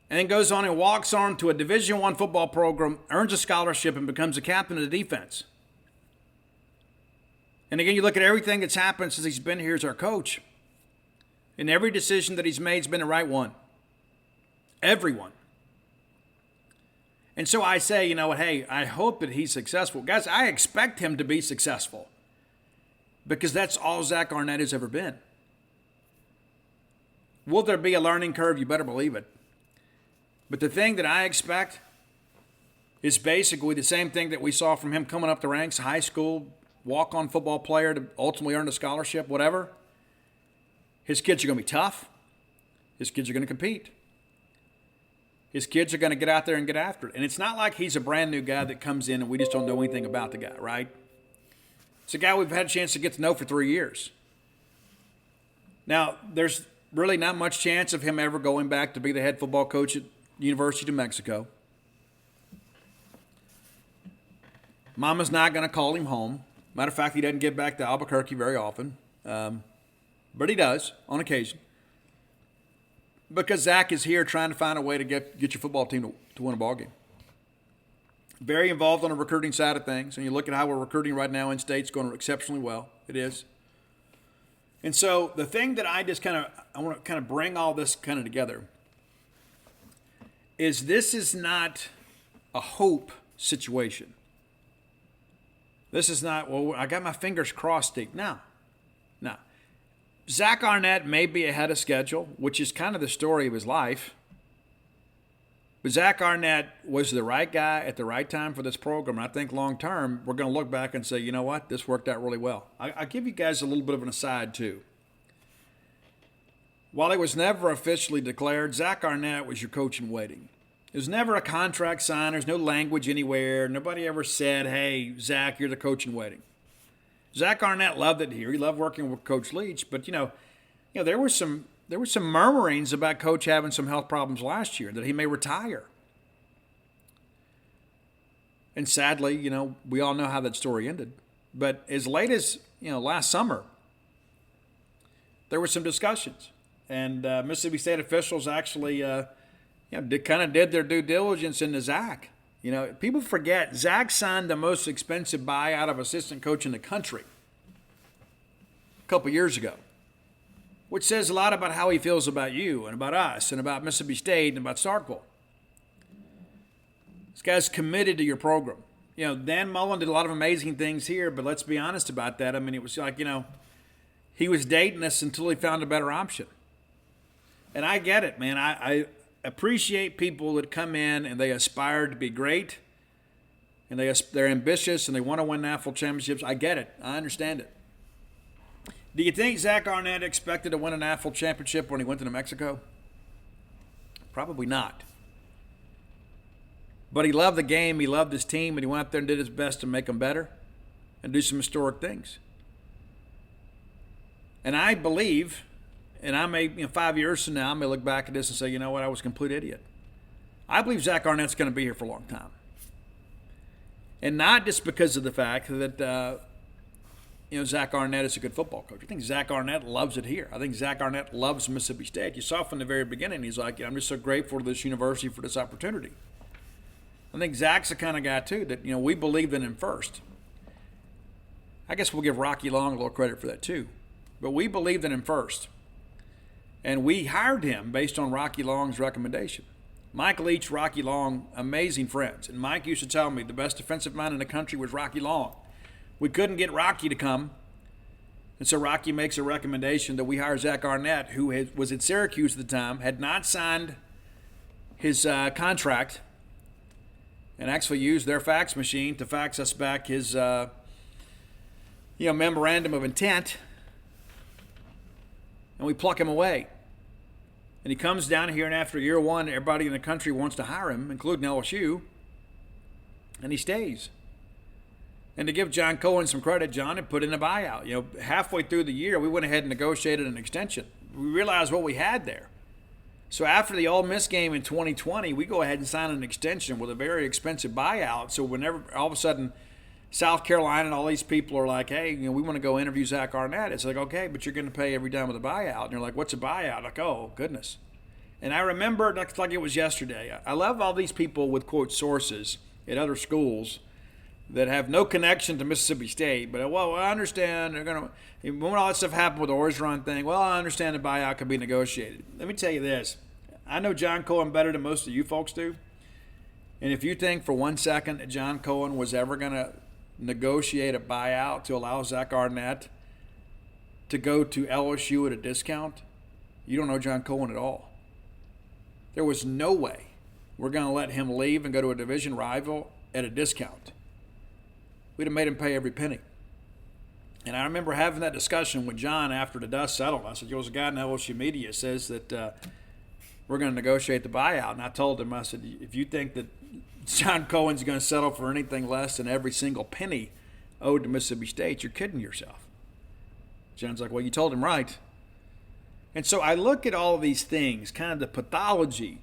And then goes on and walks on to a Division I football program, earns a scholarship, and becomes a captain of the defense. And again, you look at everything that's happened since he's been here as our coach. And every decision that he's made has been the right one. Everyone. And so I say, you know what, hey, I hope that he's successful. Guys, I expect him to be successful. Because that's all Zach Arnett has ever been. Will there be a learning curve? You better believe it. But the thing that I expect is basically the same thing that we saw from him coming up the ranks, high school, walk-on football player to ultimately earn a scholarship, whatever. His kids are going to be tough. His kids are going to compete. His kids are going to get out there and get after it. And it's not like he's a brand new guy that comes in and we just don't know anything about the guy, right? It's a guy we've had a chance to get to know for 3 years. Now, there's really not much chance of him ever going back to be the head football coach at University of Mexico. Mama's not going to call him home. Matter of fact, he doesn't get back to Albuquerque very often. But he does on occasion. Because Zach is here trying to find a way to get your football team to win a ball game. Very involved on the recruiting side of things. And you look at how we're recruiting right now in state's going exceptionally well. It is. And so the thing that I want to kind of bring all this kind of together is this is not a hope situation. This is not, well, I got my fingers crossed, Steve. No. Zach Arnett may be ahead of schedule, which is kind of the story of his life. But Zach Arnett was the right guy at the right time for this program. And I think long term, we're going to look back and say, you know what, this worked out really well. I'll give you guys a little bit of an aside, too. While it was never officially declared, Zach Arnett was your coach in waiting. There's never a contract signed. There's no language anywhere. Nobody ever said, hey, Zach, you're the coach in waiting. Zach Arnett loved it here. He loved working with Coach Leach. But, there were some murmurings about Coach having some health problems last year, that he may retire. And sadly, we all know how that story ended. But as late as, last summer, there were some discussions. And Mississippi State officials actually, did their due diligence into Zach. People forget Zach signed the most expensive buyout of assistant coach in the country a couple years ago, which says a lot about how he feels about you and about us and about Mississippi State and about Starkville. This guy's committed to your program. Dan Mullen did a lot of amazing things here, but let's be honest about that. I mean, it was like, he was dating us until he found a better option. And I get it, man. I appreciate people that come in and they aspire to be great, and they're ambitious and they want to win national championships. I get it. I understand it. Do you think Zach Arnett expected to win a national championship when he went to New Mexico? Probably not. But he loved the game, he loved his team, and he went out there and did his best to make them better and do some historic things. And I believe, and I may, 5 years from now, I may look back at this and say, you know what, I was a complete idiot. I believe Zach Arnett's going to be here for a long time. And not just because of the fact that, Zach Arnett is a good football coach. I think Zach Arnett loves it here. I think Zach Arnett loves Mississippi State. You saw from the very beginning, he's like, I'm just so grateful to this university for this opportunity. I think Zach's the kind of guy, too, that, we believed in him first. I guess we'll give Rocky Long a little credit for that, too. But we believed in him first. And we hired him based on Rocky Long's recommendation. Mike Leach, Rocky Long, amazing friends. And Mike used to tell me the best defensive mind in the country was Rocky Long. We couldn't get Rocky to come. And so Rocky makes a recommendation that we hire Zach Arnett, who was at Syracuse at the time, had not signed his contract, and actually used their fax machine to fax us back his memorandum of intent. And we pluck him away. And he comes down here, and after year one, everybody in the country wants to hire him, including LSU. And he stays. And to give John Cohen some credit, John had put in a buyout. Halfway through the year, we went ahead and negotiated an extension. We realized what we had there. So after the Ole Miss game in 2020, we go ahead and sign an extension with a very expensive buyout. So whenever all of a sudden South Carolina and all these people are like, hey, we want to go interview Zach Arnett. It's like, okay, but you're going to pay every dime of the buyout. And you're like, what's a buyout? Like, oh, goodness. And I remember, like it was yesterday, I love all these people with, quote, sources at other schools that have no connection to Mississippi State. But, well, I understand they're going to, when all that stuff happened with the Orgeron thing, well, I understand the buyout could be negotiated. Let me tell you this. I know John Cohen better than most of you folks do. And if you think for 1 second that John Cohen was ever going to negotiate a buyout to allow Zach Arnett to go to LSU at a discount, you don't know John Cohen at all. There was no way we're going to let him leave and go to a division rival at a discount. We'd have made him pay every penny. And I remember having that discussion with John after the dust settled. I said, there was a guy in LSU media says that we're going to negotiate the buyout. And I told him, I said, if you think that John Cohen's going to settle for anything less than every single penny owed to Mississippi State, you're kidding yourself. John's like, well, you told him right. And so I look at all of these things, kind of the pathology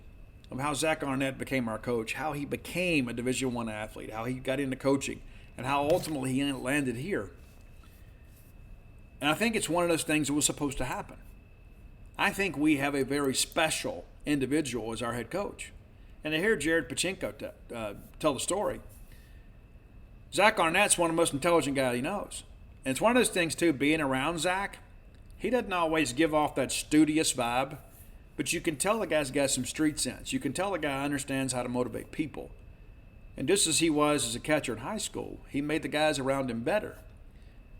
of how Zach Arnett became our coach, how he became a Division I athlete, how he got into coaching, and how ultimately he landed here. And I think it's one of those things that was supposed to happen. I think we have a very special individual as our head coach. And to hear Jared Pachinko tell the story, Zach Arnett's one of the most intelligent guys he knows. And it's one of those things, too, being around Zach, he doesn't always give off that studious vibe, but you can tell the guy's got some street sense. You can tell the guy understands how to motivate people. And just as he was as a catcher in high school, he made the guys around him better.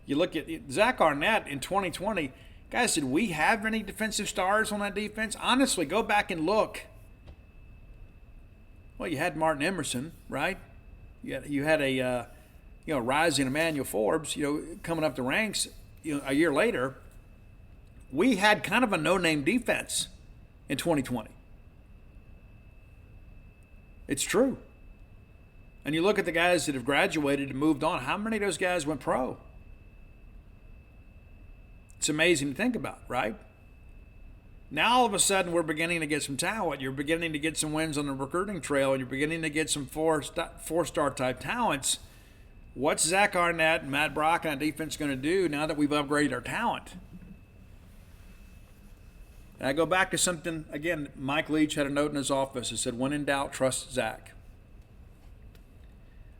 You look at Zach Arnett in 2020, guys, did we have any defensive stars on that defense? Honestly, go back and look. Well, you had Martin Emerson, right? You had a rising Emmanuel Forbes, coming up the ranks, a year later. We had kind of a no-name defense in 2020. It's true. And you look at the guys that have graduated and moved on. How many of those guys went pro? It's amazing to think about, right? Now all of a sudden we're beginning to get some talent. You're beginning to get some wins on the recruiting trail, and you're beginning to get some four-star type talents. What's Zach Arnett and Matt Brock and that defense going to do now that we've upgraded our talent? And I go back to something, again, Mike Leach had a note in his office that said, when in doubt, trust Zach.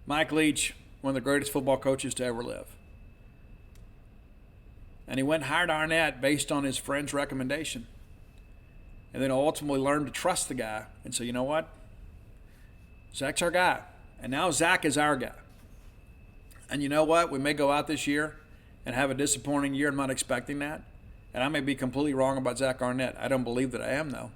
Mike Leach, one of the greatest football coaches to ever live. And he went and hired Arnett based on his friend's recommendation. And then ultimately learned to trust the guy and say, you know what? Zach's our guy. And now Zach is our guy. And you know what? We may go out this year and have a disappointing year. I'm not expecting that. And I may be completely wrong about Zach Arnett. I don't believe that I am, though.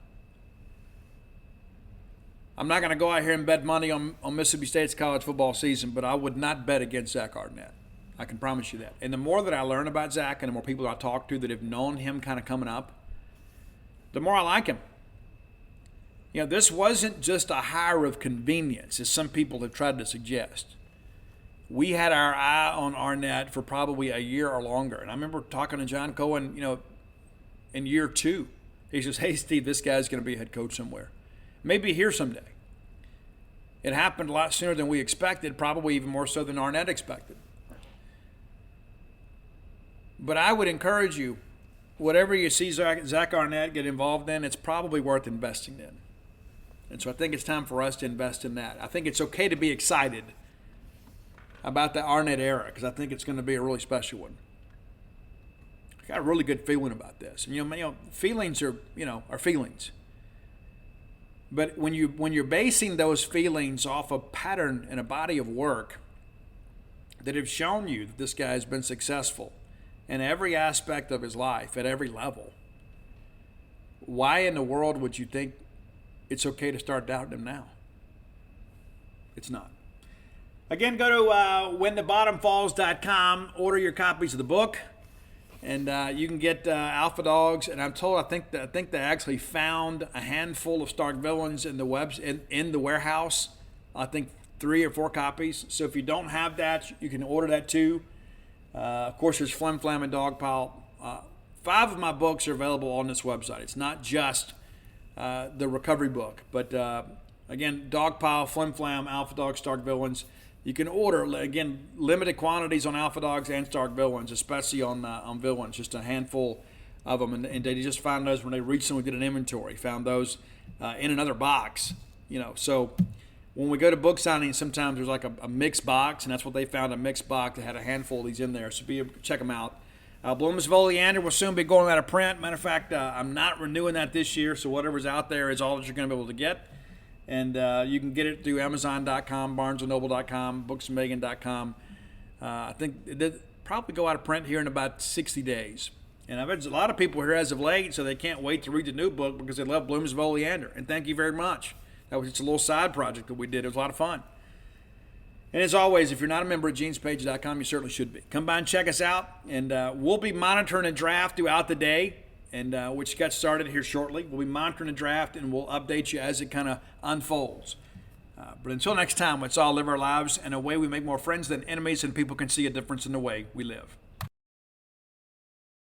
I'm not going to go out here and bet money on Mississippi State's college football season, but I would not bet against Zach Arnett. I can promise you that. And the more that I learn about Zach and the more people I talk to that have known him kind of coming up, the more I like him. This wasn't just a hire of convenience, as some people have tried to suggest. We had our eye on Arnett for probably a year or longer. And I remember talking to John Cohen, in year 2. He says, hey, Steve, this guy's going to be a head coach somewhere. Maybe here someday. It happened a lot sooner than we expected, probably even more so than Arnett expected. But I would encourage you, whatever you see Zach Arnett get involved in, it's probably worth investing in. And so I think it's time for us to invest in that. I think it's okay to be excited about the Arnett era because I think it's going to be a really special one. I got a really good feeling about this. And feelings are feelings. But when you're basing those feelings off a pattern and a body of work that have shown you that this guy has been successful in every aspect of his life at every level, why in the world would you think it's okay to start doubting him now? It's not. Again, go to whenthebottomfalls.com, order your copies of the book, and you can get Alpha Dogs. And I'm told I think they actually found a handful of Stark Villains in the warehouse. I think 3 or 4 copies. So if you don't have that, you can order that too. Of course, there's Flim Flam and Dogpile. 5 of my books are available on this website. It's not just the recovery book, but Again, Dogpile, Flim Flam, Alpha Dog, Stark Villains. You can order, again, limited quantities on Alpha Dogs and Stark Villains, especially on Villains, just a handful of them. And they just found those when they recently did an inventory, found those in another box. So when we go to book signings, sometimes there's like a mixed box, and that's what they found, a mixed box that had a handful of these in there. So check them out. Blooms Oleander will soon be going out of print. Matter of fact, I'm not renewing that this year, so whatever's out there is all that you're going to be able to get. And you can get it through Amazon.com, BarnesandNoble.com, BooksandMegan.com. I think it'll probably go out of print here in about 60 days. And I've had a lot of people here as of late, so they can't wait to read the new book because they love Blooms of Oleander. And thank you very much. That was just a little side project that we did. It was a lot of fun. And as always, if you're not a member of genespage.com, you certainly should be. Come by and check us out. And we'll be monitoring a draft throughout the day, and which got started here shortly. We'll be monitoring the draft, and we'll update you as it kind of unfolds. But until next time, let's all live our lives in a way we make more friends than enemies, and people can see a difference in the way we live.